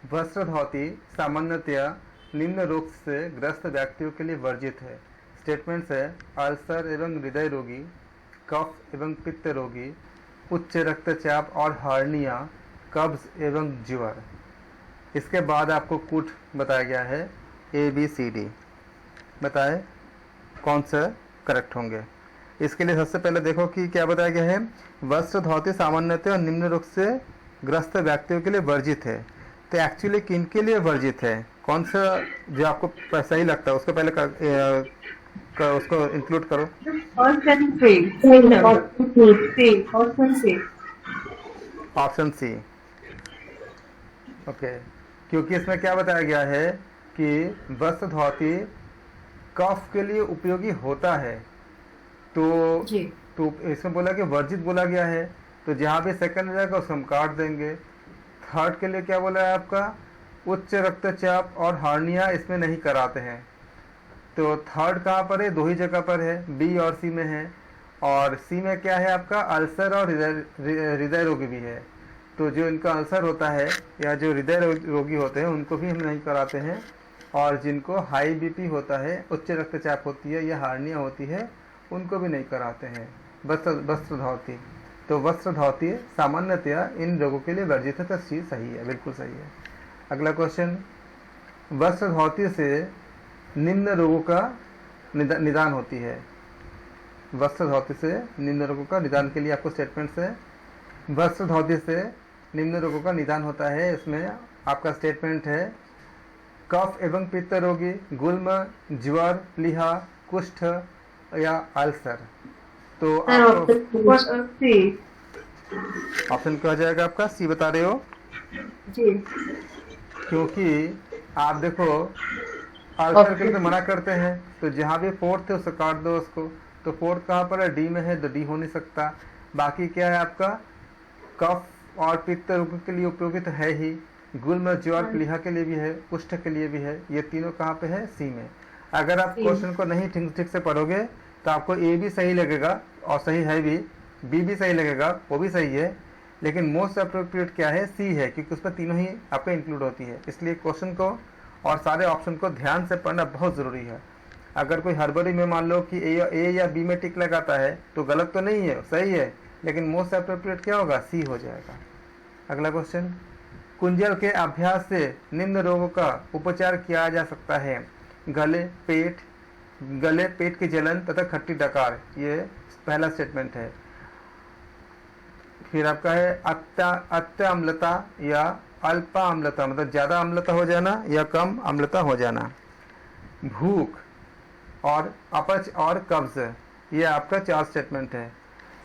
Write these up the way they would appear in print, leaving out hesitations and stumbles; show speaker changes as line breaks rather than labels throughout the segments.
वस्त्र धोती सामान्यतया निम्न रोग से ग्रस्त व्यक्तियों के लिए वर्जित है। स्टेटमेंट्स है अल्सर एवं हृदय रोगी, कफ एवं पित्त रोगी, उच्च रक्तचाप और हार्निया, कब्ज एवं ज्वर। इसके बाद आपको कूट बताया गया है ABCD। बताएं कौन सा करेक्ट होंगे। इसके लिए सबसे पहले देखो कि क्या बताया गया है। वस्त्र धोती सामान्यतः निम्न रोग से ग्रस्त व्यक्तियों के लिए वर्जित है। तो एक्चुअली किन के लिए वर्जित है, कौन सा जो आपको सही लगता है उसको पहले उसको इंक्लूड करो। Option C. ओके, क्योंकि इसमें क्या बताया गया है कि वस्त्र धोती कफ के लिए उपयोगी होता है। तो इसमें बोला कि वर्जित बोला गया है, तो जहाँ भी सेकंड रहेगा उसको हम काट देंगे। थर्ड के लिए क्या बोला है आपका, उच्च रक्तचाप और हार्निया इसमें नहीं कराते हैं। तो थर्ड कहाँ पर है, दो ही जगह पर है, बी और सी में है। और सी में क्या है आपका, अल्सर और हृदय रोगी भी है। तो जो इनका अल्सर होता है या जो हृदय रोगी होते हैं उनको भी हम नहीं कराते हैं, और जिनको हाई बीपी होता है, उच्च रक्तचाप होती है या हार्निया होती है, उनको भी नहीं कराते हैं वस्त्र धोती। तो वस्त्र धोती सामान्यतया इन लोगों के लिए वर्जित है। तो चीज़ सही है, बिल्कुल सही है। अगला क्वेश्चन, वस्त्र धोती से निम्न रोगों का निदान होती है। वस्त्र धोती से निम्न रोगों का निदान के लिए आपको स्टेटमेंट्स है। वस्त्र धोती से निम्न रोगों का निदान होता है। इसमें आपका स्टेटमेंट है कफ एवं पित्त रोगी, गुल्म, ज्वर, प्लीहा, कुष्ठ या अल्सर। तो ऑप्शन क्या हो जाएगा आपका, सी बता रहे हो
जी।
क्योंकि आप देखो अल्सर के लिए तो मना करते हैं, तो जहाँ भी फोर्थ है उसको काट दो उसको। तो फोर्थ कहाँ पर है, डी में है, तो डी हो नहीं सकता। बाकी क्या है आपका, कफ और पित्त रोग के लिए उपयोगी तो है ही, गुल्म, ज्वर, प्लीहा के लिए भी है, कुष्ठ के लिए भी है। ये तीनों कहाँ पे है, सी में। अगर आप क्वेश्चन को नहीं ठीक से पढ़ोगे तो आपको ए भी सही लगेगा और सही है भी, बी भी सही लगेगा, वो भी सही है, लेकिन मोस्ट अप्रोप्रिएट क्या है, सी है, क्योंकि उसमें तीनों ही आपको इंक्लूड होती है। इसलिए क्वेश्चन को और सारे ऑप्शन को ध्यान से पढ़ना बहुत ज़रूरी है। अगर कोई हड़बड़ी में मान लो कि ए या बी में टिक लगाता है तो गलत तो नहीं है, सही है, लेकिन मोस्ट अप्रोप्रिएट क्या होगा, सी हो जाएगा। अगला क्वेश्चन, कुंजल के अभ्यास से निम्न रोगों का उपचार किया जा सकता है। गले पेट की जलन तथा खट्टी डकार, ये पहला स्टेटमेंट है। फिर आपका है अत्य अम्लता या अल्पा अम्लता, मतलब ज़्यादा अम्लता हो जाना या कम अम्लता हो जाना। भूख और अपच और कब्ज, ये आपका 4 स्टेटमेंट है।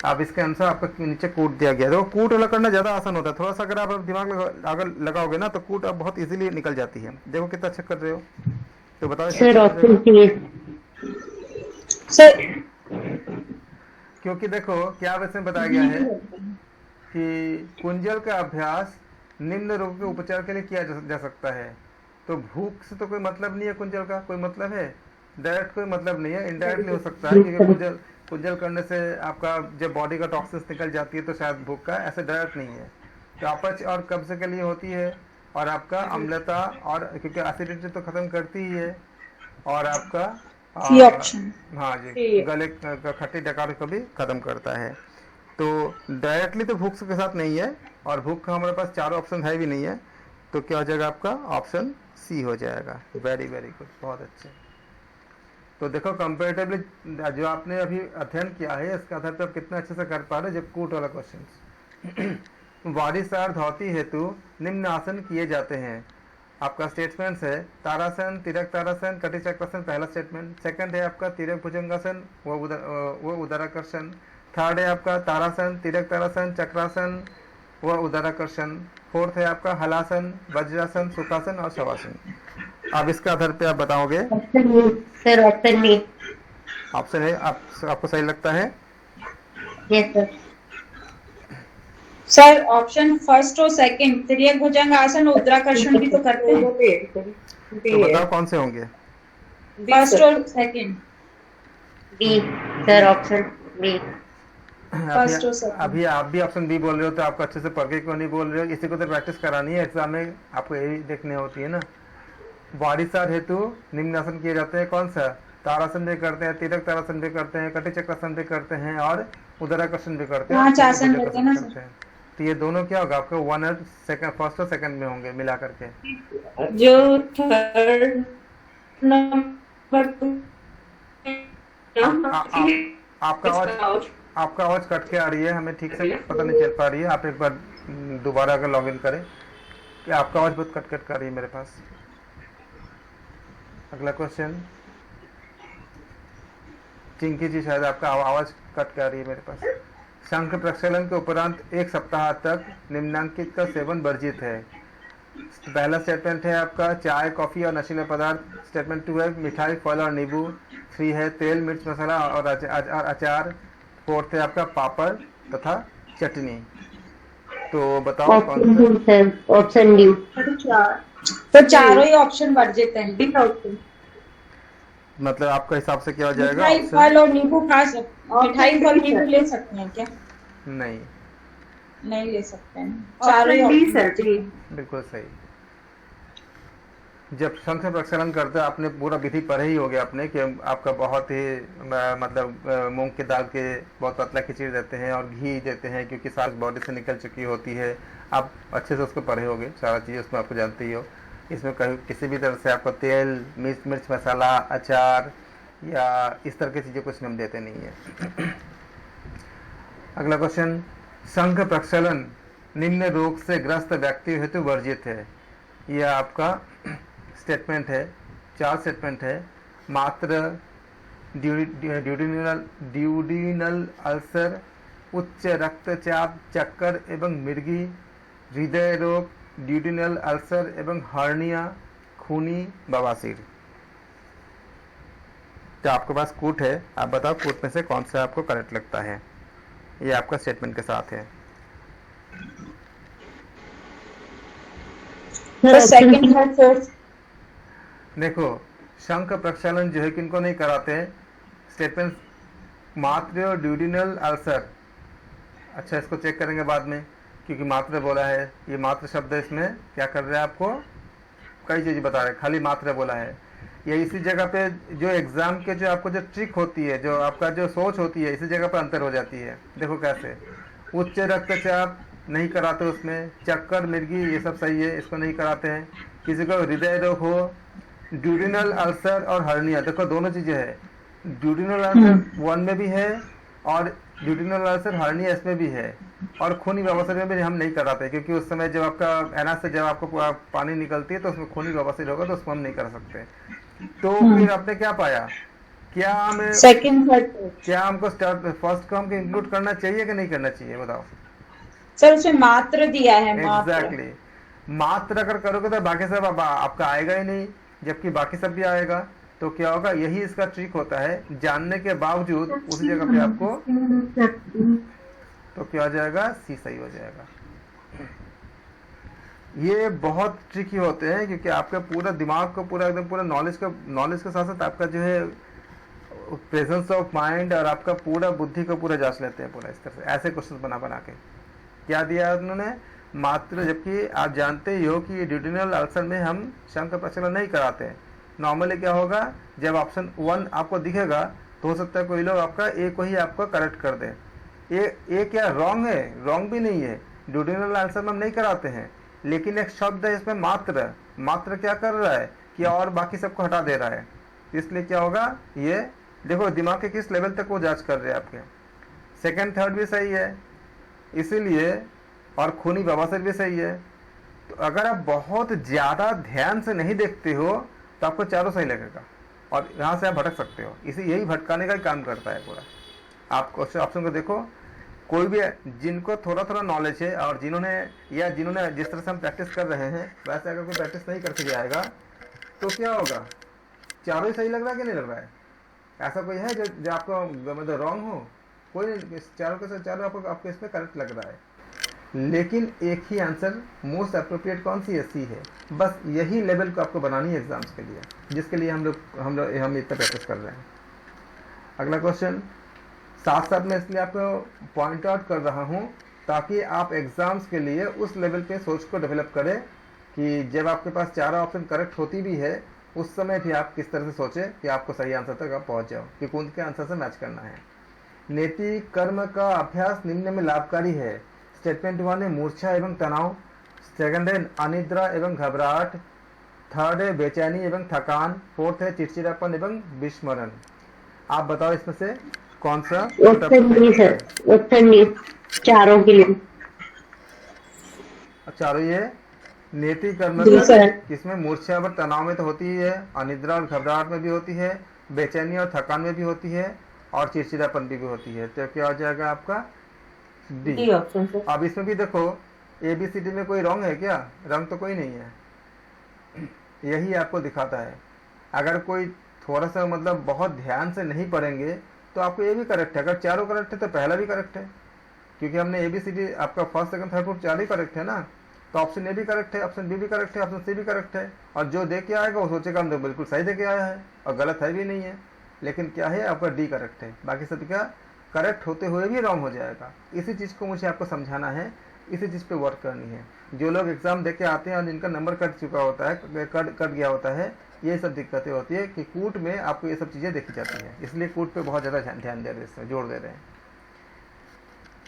अब इसके अनुसार आपका नीचे कूट दिया गया है। तो कूट वाला करना ज़्यादा आसान होता है, थोड़ा सा अगर आप दिमाग अगर लगाओगे ना तो कूट आप बहुत इजीली निकल जाती है। देखो कितना अच्छा कर रहे हो। तो बताओ
सर,
क्योंकि देखो क्या इसमें बताया गया है कि कुंजल का अभ्यास निम्न रोगों के उपचार के लिए किया जा सकता है। तो भूख से तो कोई मतलब नहीं है, कुंजल का कोई मतलब है, डायरेक्ट कोई मतलब नहीं है, इनडायरेक्टली हो सकता है, क्योंकि कुंजल करने से आपका जब बॉडी का टॉक्सिन्स निकल जाती है तो शायद भूख का, ऐसे डायरेक्ट नहीं है। तो अपच और कब्ज के लिए होती है, और आपका अम्लता, और क्योंकि एसिडिटी तो खत्म करती ही है, और आपका हाँ जी, गले का खट्टी डकार को भी खत्म करता है। तो डायरेक्टली तो भूख के साथ नहीं है, और भूख का हमारे पास 4 ऑप्शन है भी नहीं है। तो क्या हो जाएगा आपका, ऑप्शन सी हो जाएगा। वेरी वेरी गुड, बहुत अच्छे। तो देखो कंपेरेटिवली जो आपने अभी अध्ययन किया है इसके आधार पर आप कितना अच्छे से कर पा रहे हो। जब कूट वाला क्वेश्चन, वारिसार धोती हेतु निम्न आसन किए जाते हैं। आपका स्टेटमेंट्स है तारासन, तिरक तारासन, कटी चक्रासन, पहला स्टेटमेंट। सेकंड है आपका तिरक भुजंगासन, वो उदराकर्षण। थर्ड है आपका तारासन, तिरक तारासन, चक्रासन व उदराकर्षण। फोर्थ है आपका हलासन, वज्रासन, सुखासन और शवासन। अब इसके आधार पे आप बताओगे।
Sir option B.
ऑप्शन है आपको सही लगता है?
Yes sir. Sir option first और सेकंड, तिर्यक भुजंग आसन, उद्राकर्षण भी तो करते हैं।
तो बताओ कौन से होंगे?
फर्स्ट और second. B sir, option B.
अभी
फर्स्ट और सेकंड।
अभी आप भी ऑप्शन बी बोल रहे हो, तो आपको अच्छे से पढ़ के क्यों नहीं बोल रहे हो? इसी को तो प्रैक्टिस करानी है एग्जाम में, आपको यही देखनी होती है ना। वारिसार हेतु निम्न आसन किए जाते हैं, कौन सा? तारासन भी करते हैं, तिरक तारासन भी करते हैं, कटी चक्रासन भी करते हैं, और उदराकर्षण भी करते हैं,
पांच
और
आसन
भुजंगासन
रहते हैं ना
करते हैं। तो ये दोनों क्या होगा आपका 1 और सेकंड, फर्स्ट और सेकंड में होंगे मिला करके।
सर। जो थर्ड नंबर
आपका आवाज कट के आ रही है, हमें ठीक से पता नहीं चल पा रही है। आप एक बार दोबारा अगर लॉग इन करें, कि आपका आवाज बहुत कट कट कर रही है मेरे पास। अगला क्वेश्चन, चिंकी जी शायद आपका आवाज कट के आ रही है मेरे पास। शंख प्रक्षालन के उपरांत 1 सप्ताह तक निम्नांकित का सेवन वर्जित है। पहला स्टेटमेंट है आपका चाय, कॉफी और नशीले पदार्थ। स्टेटमेंट 2 है मिठाई, फल और नींबू। 3 है तेल, मिर्च मसाला और अचार। 4th है आपका पापड़ तथा चटनी। तो बताओ कौन सा?
Option D.
तो चारों ही ऑप्शन वर्जित हैं।
मतलब आपका हिसाब से क्या हो जाएगा?
मिठाई,
ऑप्शन
फल और नींबू खा सकते, मिठाई फल नींबू ले सकते हैं क्या?
नहीं,
नहीं ले सकते हैं। चारों ही
ऑप्शन डी
option
सर।
बिल्कुल सही। जब शंख प्रक्षालन करते हैं, आपने पूरा विधि पढ़े ही होगे आपने, कि आपका बहुत ही मतलब मूंग की दाल के बहुत पतला खिचड़ी देते हैं और घी देते हैं, क्योंकि सांस बॉडी से निकल चुकी होती है। आप अच्छे से उसको पढ़े होगे, सारा चीज़ उसमें आपको जानते ही हो। इसमें कहीं किसी भी तरह से आपको तेल, मिर्च मसाला, अचार या इस तरह की चीज़ें कुछ हम देते नहीं है। अगला क्वेश्चन, शंख प्रक्षालन निम्न रोग से ग्रस्त व्यक्ति हेतु वर्जित है। यह आपका स्टेटमेंट है, 4 स्टेटमेंट है। मात्र ड्यूडिनल अल्सर, उच्च रक्तचाप, चक्कर एवं मिर्गी, हृदय रोग, ड्यूडिनल अल्सर एवं हर्निया, खूनी बवासीर। तो आपके पास कूट है, आप बताओ कूट में से कौन सा आपको करेक्ट लगता है? ये आपका स्टेटमेंट के साथ है।
सेकंड और फोर्थ।
देखो, शंख प्रक्षालन जो है किनको नहीं कराते हैं? स्टेटमेंट मात्र और ड्यूडिनल अल्सर। अच्छा, इसको चेक करेंगे बाद में, क्योंकि मात्र बोला है। ये मात्र शब्द इसमें क्या कर रहा है, आपको कई चीज़ बता रहे हैं, खाली मात्र बोला है। ये इसी जगह पे जो एग्जाम के जो आपको जो ट्रिक होती है, जो आपका जो सोच होती है, इसी जगह पर अंतर हो जाती है। देखो कैसे, उच्च रक्तचाप नहीं कराते उसमें, चक्कर, मिर्गी ये सब सही है, इसको नहीं कराते हैं। किसी को हृदय रोग हो, ड्यूडिनल अल्सर और हर्निया, देखो दोनों चीज़ें हैं। ड्यूडिनल अल्सर 1 में भी है और ड्यूडिनल अल्सर हर्निया इसमें भी है, और खूनी बवासीर में भी हम नहीं कराते, क्योंकि उस समय जब आपका एनस से जब आपको पानी निकलती है तो उसमें खूनी बवासीर होगा, तो उसको हम नहीं कर सकते। तो फिर आपने क्या पाया? क्या हमें
सेकंड थर्ड।
क्या हमको फर्स्ट को हमको इंक्लूड करना चाहिए कि नहीं करना चाहिए, बताओ?
सर उसमें मात्र दिया है, मात्र।
एग्जैक्टली। मात्र अगर करोगे तो बाकी सब आपका आएगा ही नहीं, जबकि बाकी सब भी आएगा। तो क्या होगा, यही इसका ट्रिक होता है। जानने के बावजूद उसी जगह पे आपको, तो क्या हो जाएगा, सी सही हो जाएगा। ये बहुत ट्रिकी होते हैं, क्योंकि आपका पूरा दिमाग को पूरा एकदम पूरा नॉलेज के साथ साथ आपका जो है प्रेजेंस ऑफ माइंड और आपका पूरा बुद्धि को पूरा जांच लेते हैं पूरा इस तरह से, ऐसे क्वेश्चन बना बना के। क्या दिया है उन्होंने? मात्र, जबकि आप जानते ही हो कि ये ड्यूडिनल अल्सर में हम शंख प्रक्षालन नहीं कराते हैं। नॉर्मली क्या होगा, जब ऑप्शन 1 आपको दिखेगा तो हो सकता है कोई लोग आपका ए को ही आपको करेक्ट कर दे। ए क्या रॉन्ग है? रॉन्ग भी नहीं है, ड्यूडिनल अल्सर में हम नहीं कराते हैं, लेकिन एक शब्द है इसमें मात्र क्या कर रहा है कि और बाकी सबको हटा दे रहा है। इसलिए क्या होगा, ये देखो दिमाग के किस लेवल तक वो जांच कर रहे हैं आपके। सेकंड थर्ड भी सही है इसीलिए, और खूनी बवासीर भी सही है। तो अगर आप बहुत ज़्यादा ध्यान से नहीं देखते हो तो आपको चारों सही लगेगा, और यहाँ से आप भटक सकते हो। यही भटकाने का ही काम करता है पूरा। आप ऑप्शन को देखो, कोई भी जिनको थोड़ा थोड़ा नॉलेज है और जिन्होंने जिस तरह से हम प्रैक्टिस कर रहे हैं, वैसे अगर कोई प्रैक्टिस नहीं करके जाएगा तो क्या होगा, चारों ही सही लग रहा है कि नहीं लग रहा है? ऐसा कोई है जो आपको मतलब रॉन्ग हो? कोई नहीं, चारों के साथ चारों आपको इसमें करेक्ट लग रहा है। लेकिन एक ही आंसर मोस्ट अप्रोप्रिएट कौन सी है? सी है। बस यही लेवल को आपको बनानी है एग्जाम्स के लिए, जिसके लिए हम इतना प्रैक्टिस कर रहे हैं। अगला क्वेश्चन, साथ साथ मैं इसलिए आपको पॉइंट आउट कर रहा हूँ ताकि आप एग्ज़ाम्स के लिए उस लेवल पे सोच को डेवलप करें कि जब आपके पास चारों ऑप्शन करेक्ट होती भी है उस समय भी आप किस तरह से सोचें कि आपको सही आंसर तक आप पहुँच जाओ कि कौन के आंसर से मैच करना है। नेति कर्म का अभ्यास निम्न में लाभकारी है। स्टेटमेंट 1 है मूर्छा एवं तनाव, सेकंड है अनिद्रा एवं घबराहट, थर्ड है बेचैनी एवं थकान, फोर्थ है चिड़चिड़ापन एवं विस्मरण। आप बताओ इसमें से कौन सा
option D sir, option D चारों के लिए।
चारों ये नेति कर्म
जी सर।
किसमें मूर्छा और तनाव में तो होती ही है, अनिद्रा और घबराहट में भी होती है, बेचैनी और थकान में भी होती है और चिड़चिड़ापन भी होती है। तो क्या हो जाएगा आपका डी
ऑप्शन सर।
अब इसमें भी देखो ABCD में कोई रॉन्ग है क्या? रॉन्ग तो कोई नहीं है, यही आपको दिखाता है। अगर कोई थोड़ा सा मतलब बहुत ध्यान से नहीं पढ़ेंगे तो आपको ये भी करेक्ट है। अगर चारों करेक्ट है तो पहला भी करेक्ट है, क्योंकि हमने ABCD आपका फर्स्ट सेकंड थर्ड फोर्थ चार ही करेक्ट है ना। तो ऑप्शन ए भी करेक्ट है, ऑप्शन बी भी करेक्ट है, ऑप्शन सी भी करेक्ट है। और जो दे के आएगा वो सोचेगा हम तो बिल्कुल सही दे के आया है और गलत है भी नहीं है। लेकिन क्या है आपका डी करेक्ट है, बाकी सब क्या करेक्ट होते हुए भी रॉन्ग हो जाएगा। इसी चीज़ को मुझे आपको समझाना है, इसी चीज़ पे वर्क करनी है। जो लोग एग्जाम दे के आते हैं और जिनका नंबर कट चुका होता है, कट गया होता है, ये सब दिक्कतें होती है कि कूट में आपको ये सब चीज़ें देखी जाती है। इसलिए कूट पे बहुत ज़्यादा ध्यान दे रहे हैं, इसमें जोर दे रहे हैं।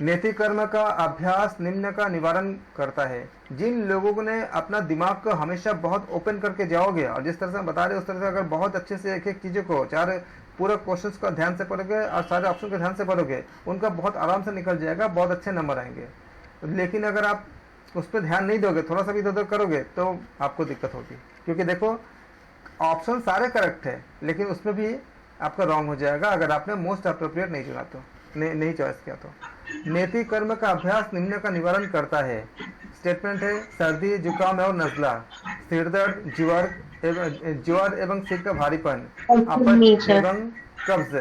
नेति कर्म का अभ्यास निम्न का निवारण करता है। जिन लोगों ने अपना दिमाग को हमेशा बहुत ओपन करके जाओगे और जिस तरह से हम बता रहे हैं उस तरह से अगर बहुत अच्छे से एक एक चीज़ों को चार पूरा क्वेश्चंस का ध्यान से पढ़ोगे और सारे ऑप्शन को ध्यान से पढ़ोगे, उनका बहुत आराम से निकल जाएगा, बहुत अच्छे नंबर आएंगे। लेकिन अगर आप उस पर ध्यान नहीं दोगे, थोड़ा सा भी इधर उधर करोगे तो आपको दिक्कत होगी। क्योंकि देखो ऑप्शन सारे करेक्ट है लेकिन उसमें भी आपका रॉन्ग हो जाएगा अगर आपने मोस्ट अप्रोप्रिएट नहीं चुना तो, नहीं चॉइस किया तो। नेति कर्म का अभ्यास निम्न का निवारण करता है। स्टेटमेंट है सर्दी जुकाम और नजला, सिरदर्द, ज्वर एवं सिर का भारीपन, अपच एवं कब्ज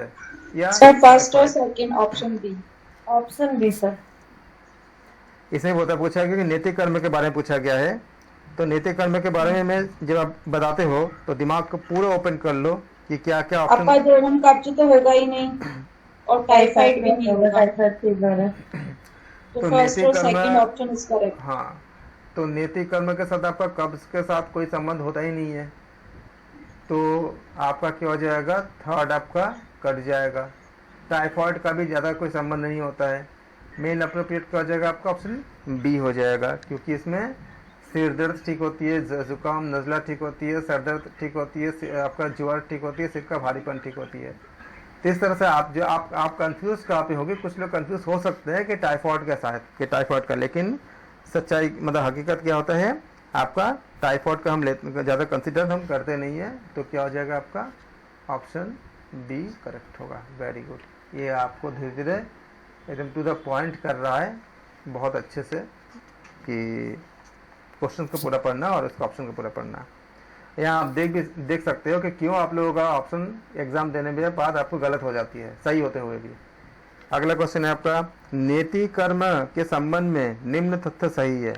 या
सर फर्स्ट और second option B.
Option B sir.
इसमें होता पूछा है क्योंकि नैतिक कर्म के बारे में पूछा गया है। तो नैतिक कर्म के बारे में मैं जब आप बताते हो तो दिमाग को पूरा ओपन कर लो कि क्या क्या ऑप्शन।
अपच एवं कब्ज तो होगा ही नहीं और टाइफाइड भी नहीं होगा।
टाइफाइड फीवर है।
तो फर्स्ट और सेकंड ऑप्शन इज करेक्ट।
हाँ, तो नैतिक कर्म के साथ आपका कब्ज के साथ कोई संबंध होता ही नहीं है, तो आपका क्या हो जाएगा, थर्ड आपका कट जाएगा। टाइफाइड का भी ज़्यादा कोई संबंध नहीं होता है। मेन अप्रोप्रिएट क्या हो जाएगा आपका ऑप्शन बी हो जाएगा, क्योंकि इसमें सिर दर्द ठीक होती है, जुकाम नज़ला ठीक होती है, सर दर्द ठीक होती है, आपका ज्वर ठीक होती है, सिर का भारीपन ठीक होती है। तो इस तरह से आप कंफ्यूज कहाँ पे होगी। कुछ लोग कंफ्यूज हो सकते हैं कि टाइफाइड का शायद कि टाइफाइड का, लेकिन सच्चाई मतलब हकीकत क्या होता है आपका टाइफाइड का हम ज़्यादा कंसिडर हम करते नहीं है। तो क्या हो जाएगा आपका ऑप्शन डी करेक्ट होगा। Very good. ये आपको धीरे धीरे एकदम टू द पॉइंट कर रहा है बहुत अच्छे से कि क्वेश्चन को पूरा पढ़ना और उसका ऑप्शन को पूरा पढ़ना। यहाँ आप देख सकते हो कि क्यों आप लोगों का ऑप्शन एग्जाम देने के बाद आपको गलत हो जाती है सही होते हुए भी। अगला क्वेश्चन है आपका नेति कर्म के संबंध में निम्न तथ्य सही है।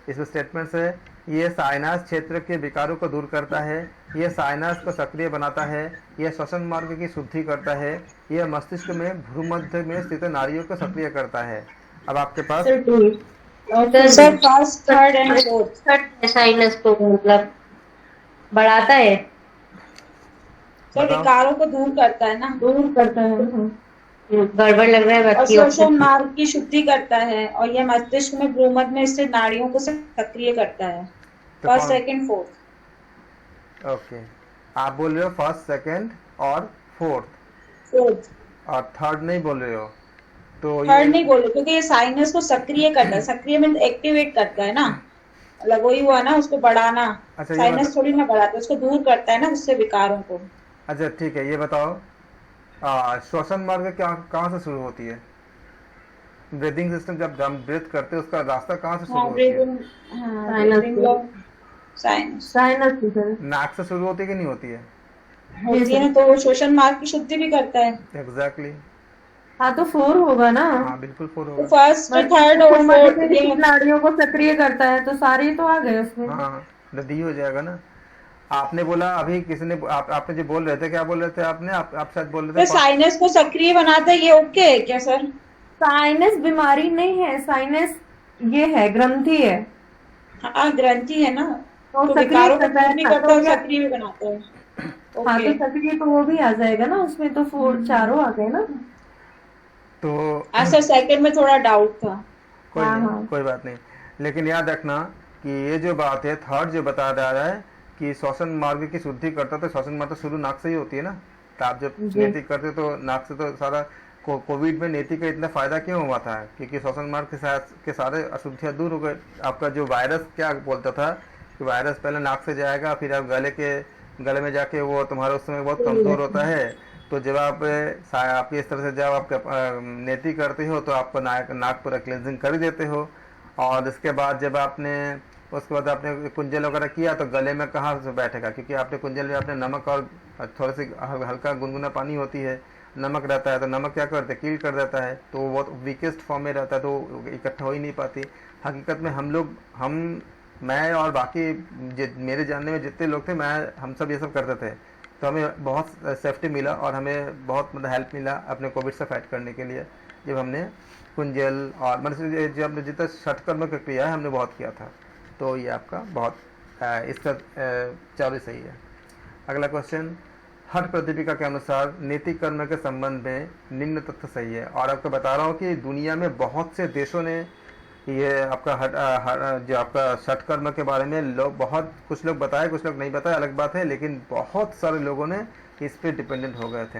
इसमें स्टेटमेंट्स है ये साइनास क्षेत्र के विकारों को दूर करता है, यह साइनास को सक्रिय बनाता है, यह श्वसन मार्ग की शुद्धि करता है, यह मस्तिष्क में भ्रूमध्य में स्थित नाड़ियों को सक्रिय करता है। अब आपके पास
sir first third and fourth.
Sinus को मतलब बढ़ाता है
सर, विकारों को दूर करता है ना,
दूर करता है। गड़बड़ लग रहा है
और
बाकी
श्वसन मार्ग की शुद्धि करता है और यह मस्तिष्क में भ्रूमध्य में स्थित नाड़ियों को सक्रिय करता है। First second fourth.
ओके, आप बोल रहे हो फर्स्ट सेकंड और फोर्थ और थर्ड नहीं बोल रहे हो। तो
थर्ड नहीं बोल रहे क्योंकि ये साइनस को सक्रिय करता है। सक्रिय मींस एक्टिवेट करता है ना, मतलब वही हुआ ना, उसको बढ़ाना।
अच्छा,
साइनस थोड़ी ना बढ़ाता, उसको दूर करता है ना उससे विकारों को।
अच्छा ठीक है, ये बताओ श्वसन मार्ग कहाँ से शुरू होती है? ब्रीदिंग सिस्टम जब हम ब्रीथ करते हैं उसका रास्ता कहाँ से शुरू होती है?
साइनस
नाक से शुरू होती है कि नहीं होती है?
होती है ना, तो वो श्वसन मार्ग की शुद्धि भी करता है।
एग्जैक्टली।
हाँ तो 4 होगा ना।
हाँ बिल्कुल 4 होगा।
तो फर्स्ट थर्ड और फोर्थ
नाड़ियों को सक्रिय करता है तो सारे तो आ गए उसमें।
हाँ डी हो जाएगा ना। आपने बोला अभी किसी ने आपने जो बोल रहे थे, क्या बोल रहे थे आपने? आप शायद बोल
तो
रहे थे
साइनस को सक्रिय बनाता है, ये ओके है क्या सर?
साइनस बीमारी नहीं है, साइनस ये है, ग्रंथि है।
हाँ ग्रंथि है ना,
तो
तो
सक्रिय
विकारों को
करता
दूर
है
भी
ना,
करता
तो
है और
क्या?
सक्रिय भी बनाता है।
हाँ, तो
ओके,
सक्रिय तो वो भी आ जाएगा ना उसमें, तो फोर चारों आ गए ना।
तो
हाँ सर सेकंड में थोड़ा डाउट था।
कोई
हाँ
नहीं,
हाँ
कोई बात नहीं। लेकिन याद रखना कि ये जो बात है, थर्ड जो बता रहा है कि श्वसन मार्ग की शुद्धि करता, तो श्वसन मार्ग तो शुरू नाक से ही होती है ना। तो आप जब
जी।
नेति करते तो नाक से तो सारा कोविड में नेति का इतना फायदा क्यों हुआ था? क्योंकि श्वसन मार्ग के साथ के सारे अशुद्धियाँ दूर हो गए। आपका जो वायरस क्या बोलता था कि वायरस पहले नाक से जाएगा, फिर आप गले में जाके वो तुम्हारा उस समय बहुत कमज़ोर होता है। तो जब आप इस तरह से जब आप नेति करते हो तो आपको नाक पूरा क्लेंजिंग कर ही देते हो। और इसके बाद जब उसके बाद आपने कुंजल वगैरह किया तो गले में कहाँ से बैठेगा? क्योंकि आपने कुंजल में आपने नमक और थोड़ा सी हल्का गुनगुना पानी होती है, नमक रहता है, तो नमक क्या करते हैं, कील कर देता है, तो वो बहुत वीकेस्ट फॉर्म में रहता है, तो इकट्ठा हो ही नहीं पाती। हकीकत में मैं और बाकी मेरे जानने में जितने लोग थे, हम सब ये सब करते थे, तो हमें बहुत सेफ्टी मिला और हमें बहुत मतलब हेल्प मिला अपने कोविड से फाइट करने के लिए, जब हमने कुंजल और मतलब जो हमने जितना षटकर्म का क्रिया है हमने बहुत किया था। तो ये आपका बहुत इसका चालू सही है। अगला क्वेश्चन, हठ प्रदीपिका के अनुसार नीति कर्म के संबंध में निम्न तथ्य सही है। और आपको बता रहा हूँ कि दुनिया में बहुत से देशों ने ये आपका जो आपका षटकर्म के बारे में कुछ लोग बताए, कुछ लोग नहीं बताए, अलग बात है, लेकिन बहुत सारे लोगों ने इस पर डिपेंडेंट हो गए थे।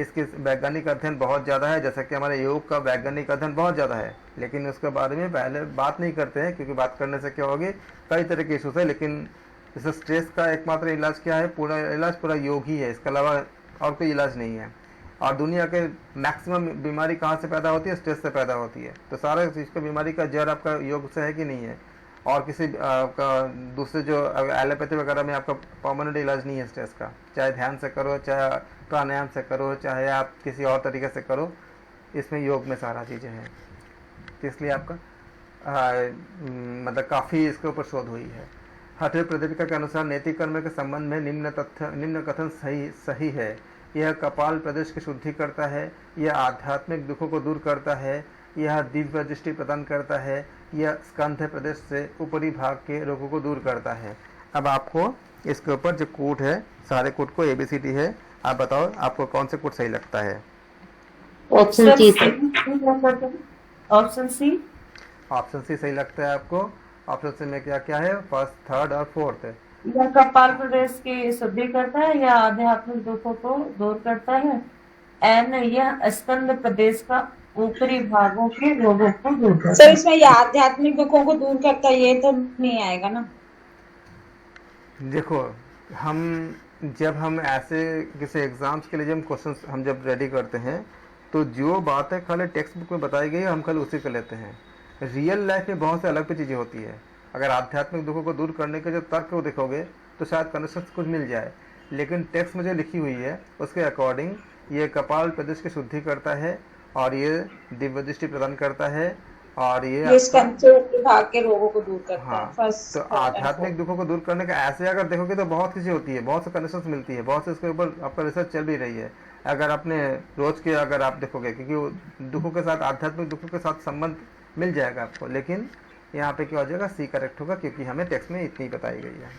इसके वैज्ञानिक अध्ययन बहुत ज़्यादा है, जैसे कि हमारे योग का वैज्ञानिक अध्ययन बहुत ज़्यादा है, लेकिन उसके बारे में पहले बात नहीं करते हैं, क्योंकि बात करने से क्या होगी, कई तरह के इशूज़ है। लेकिन जैसे स्ट्रेस का एकमात्र इलाज क्या है? पूरा इलाज पूरा योग ही है, इसके अलावा और कोई इलाज नहीं है। और दुनिया के मैक्सिमम बीमारी कहाँ से पैदा होती है? स्ट्रेस से पैदा होती है। तो सारा चीज़ का बीमारी का जड़ आपका योग से है कि नहीं है? और किसी आपका दूसरे जो एलोपैथी वगैरह में आपका परमानेंट इलाज नहीं है स्ट्रेस का, चाहे ध्यान से करो, चाहे प्राणायाम से करो, चाहे आप किसी और तरीके से करो, इसमें योग में सारा चीज़ें हैं। तो इसलिए आपका मतलब काफ़ी इसके ऊपर शोध हुई है। हठवीं प्रदीपिका के अनुसार नैतिक कर्म के संबंध में निम्न कथन सही है। यह कपाल प्रदेश की शुद्धि करता है, यह आध्यात्मिक दुखों को दूर करता है, यह दिव्य दृष्टि प्रदान करता है, यह स्कंध प्रदेश से ऊपरी भाग के रोगों को दूर करता है। अब आपको इसके ऊपर जो कोड है, सारे कोड को ABCD है, आप बताओ आपको कौन से कोड सही लगता है?
ऑप्शन सी से।
Option C.
ऑप्शन सी सही लगता है आपको। ऑप्शन सी में क्या क्या है? फर्स्ट, थर्ड और फोर्थ।
यह कपाल प्रदेश की शुद्धि करता है, यह आध्यात्मिक दुखों को दूर करता है, एंड यह स्कंद प्रदेश का ऊपरी भागों के रोगों को दूर करता है।
सर इसमें ये आध्यात्मिक दुखों को दूर करता है, ये तो नहीं आएगा ना।
देखो, जब हम ऐसे किसी एग्जाम्स के लिए जब क्वेश्चंस हम जब रेडी करते हैं, तो जो बातें खाली टेक्स्ट बुक में बताई गई है हम खाली उसी को लेते हैं। रियल लाइफ में बहुत से अलग भी चीज़ें होती है। अगर आध्यात्मिक दुखों को दूर करने के जो तर्क को देखोगे तो शायद कनेक्शन कुछ मिल जाए, लेकिन टेक्स्ट में जो लिखी हुई है उसके अकॉर्डिंग ये कपाल प्रदेश की शुद्धि करता है, और ये दिव्य दृष्टि प्रदान करता है, और ये
स्कंध से ऊपरी भाग के रोगों को दूर करता है।
हाँ,
फर्स्ट
तो आध्यात्मिक दुखों को दूर करने का ऐसे अगर देखोगे तो बहुत चीज़ें होती है, बहुत से कनेक्शंस मिलती है, बहुत से इसके ऊपर आपका रिसर्च चल भी रही है। अगर आपने रोज के अगर आप देखोगे, क्योंकि दुखों के साथ, आध्यात्मिक दुखों के साथ संबंध मिल जाएगा आपको, लेकिन यहाँ पे क्या हो जाएगा? सी करेक्ट होगा, क्योंकि हमें टेक्स्ट में इतनी बताई गई है।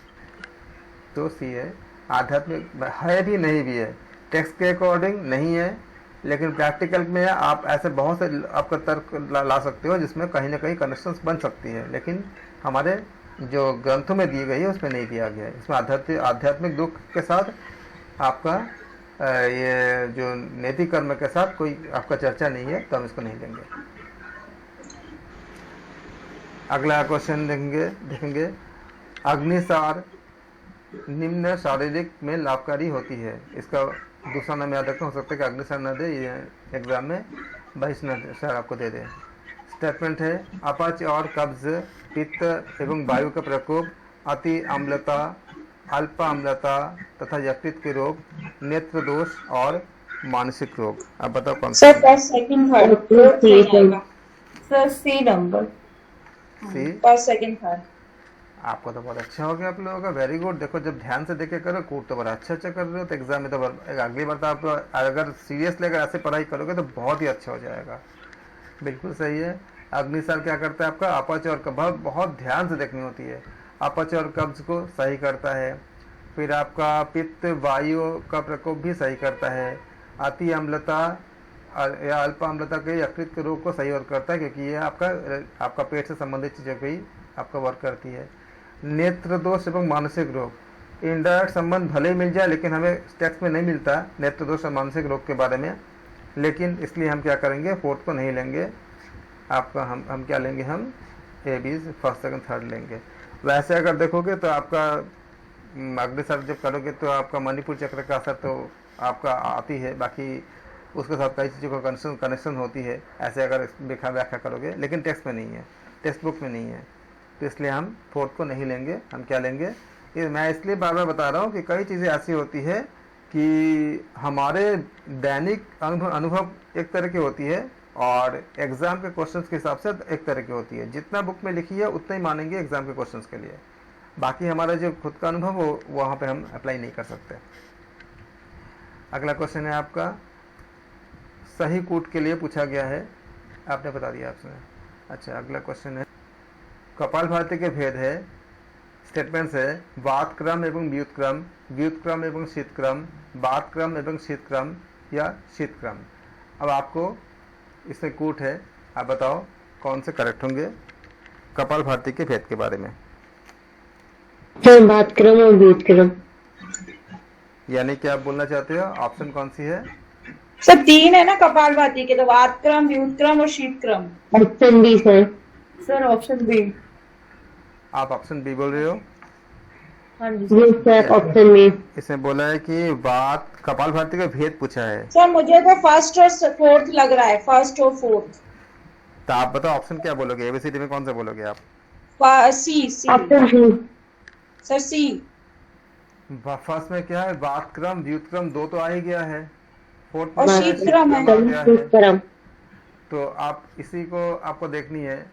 तो सी है। आध्यात्मिक है भी नहीं भी है, टेक्स्ट के अकॉर्डिंग नहीं है, लेकिन प्रैक्टिकल में आप ऐसे बहुत से आपका तर्क ला सकते हो जिसमें कहीं ना कहीं कनेक्शंस बन सकती है, लेकिन हमारे जो ग्रंथों में दी गई है उसमें नहीं दिया गया है। इसमें आध्यात्मिक दुख के साथ आपका ये जो नैतिक कर्म के साथ कोई आपका चर्चा नहीं है, तो हम इसको नहीं लेंगे। अगला क्वेश्चन देखेंगे। अग्निसार निम्न शारीरिक में लाभकारी होती है। इसका दूसरा नाम याद रखना, हो सकता है कि अग्निसार न दे, ये एग्जाम में बहिष्कार आपको दे दे। स्टेटमेंट है, अपच और कब्ज, पित्त एवं वायु का प्रकोप, अति अम्लता, अल्प अम्लता तथा यकृत के रोग, नेत्र दोष और मानसिक रोग। अब बताओ कौन सा?
Sir first second third
sir C number.
C
first second third.
आपको तो बहुत अच्छा हो गया आप लोगों का, वेरी गुड। देखो जब ध्यान से देखे करो, कोड तो बड़ा अच्छा कर रहे हो, तो एग्जाम में तो अगली बार तो आप अगर सीरियस लेकर ऐसे पढ़ाई करोगे तो बहुत ही अच्छा हो जाएगा। बिल्कुल सही है। अग्निसार क्या करता है आपका, अपच और कब्ज बहुत ध्यान से देखनी होती है, अपच और कब्ज को सही करता है। फिर आपका पित्त वायु का प्रकोप भी सही करता है। अति अम्लता या अल्प अम्लता के यकृत के रोग को सही और करता है, क्योंकि ये आपका पेट से संबंधित चीज़ों को ही आपका वर्क करती है। नेत्र दोष एवं मानसिक रोग, इनडायरेक्ट संबंध भले ही मिल जाए लेकिन हमें टेक्स्ट में नहीं मिलता नेत्र दोष और मानसिक रोग के बारे में, लेकिन इसलिए हम क्या करेंगे, फोर्थ को नहीं लेंगे। आपका हम क्या लेंगे, हम A B first second third लेंगे। वैसे अगर देखोगे तो आपका अग्निसार जब करोगे तो आपका मणिपुर चक्र का असर तो आपका आती है, बाकी उसके साथ कई चीज़ों का कनेक्शन होती है, ऐसे अगर व्याख्या करोगे, लेकिन टेक्स्ट में नहीं है, टेक्स्ट बुक में नहीं है, तो इसलिए हम फोर्थ को नहीं लेंगे। हम क्या लेंगे, ये मैं इसलिए बार बार बता रहा हूँ कि कई चीज़ें ऐसी होती है कि हमारे दैनिक अनुभव एक तरह की होती है और एग्ज़ाम के क्वेश्चंस के हिसाब से एक तरह की होती है। जितना बुक में लिखी है उतना ही मानेंगे एग्ज़ाम के क्वेश्चंस के लिए, बाकी हमारा जो खुद का अनुभव हो वहाँ पे हम अप्लाई नहीं कर सकते। अगला क्वेश्चन है आपका, सही कूट के लिए पूछा गया है, आपने बता दिया आपने। अच्छा, अगला क्वेश्चन है, कपालभाति के भेद है, स्टेटमेंट्स है वात क्रम एवं व्युत्क्रम, व्युत्क्रम एवं शीतक्रम, वात क्रम एवं शीतक्रम या शीतक्रम। अब आपको इसमें कूट है, आप बताओ कौन से करेक्ट होंगे कपालभाति के भेद के बारे में।
सर बात क्रम और व्युत्क्रम।
यानी कि आप बोलना चाहते हो ऑप्शन कौन सी है?
सर 3 है ना कपालभाति के, तो वात क्रम, व्युत्क्रम और शीतक्रम।
Option B sir.
Sir option B.
आप ऑप्शन बी बोल रहे हो?
हाँ जी
ये सर ऑप्शन बी।
इसमें बोला है कि बात कपालभाति का भेद पूछा है।
सर मुझे तो फर्स्ट और फोर्थ लग रहा है, फर्स्ट और फोर्थ।
तो आप बताओ ऑप्शन क्या बोलोगे, एबीसीडी में कौन सा बोलोगे आप?
सी सी
ऑप्शन सी
सर, सी।
फर्स्ट में क्या है, वात क्रम व्युत्क्रम दो तो आ ही गया है, फोर्थ
और
में
शीतक्रम है।
आ गया है।
क्रम।
तो आप इसी को आपको देखनी है।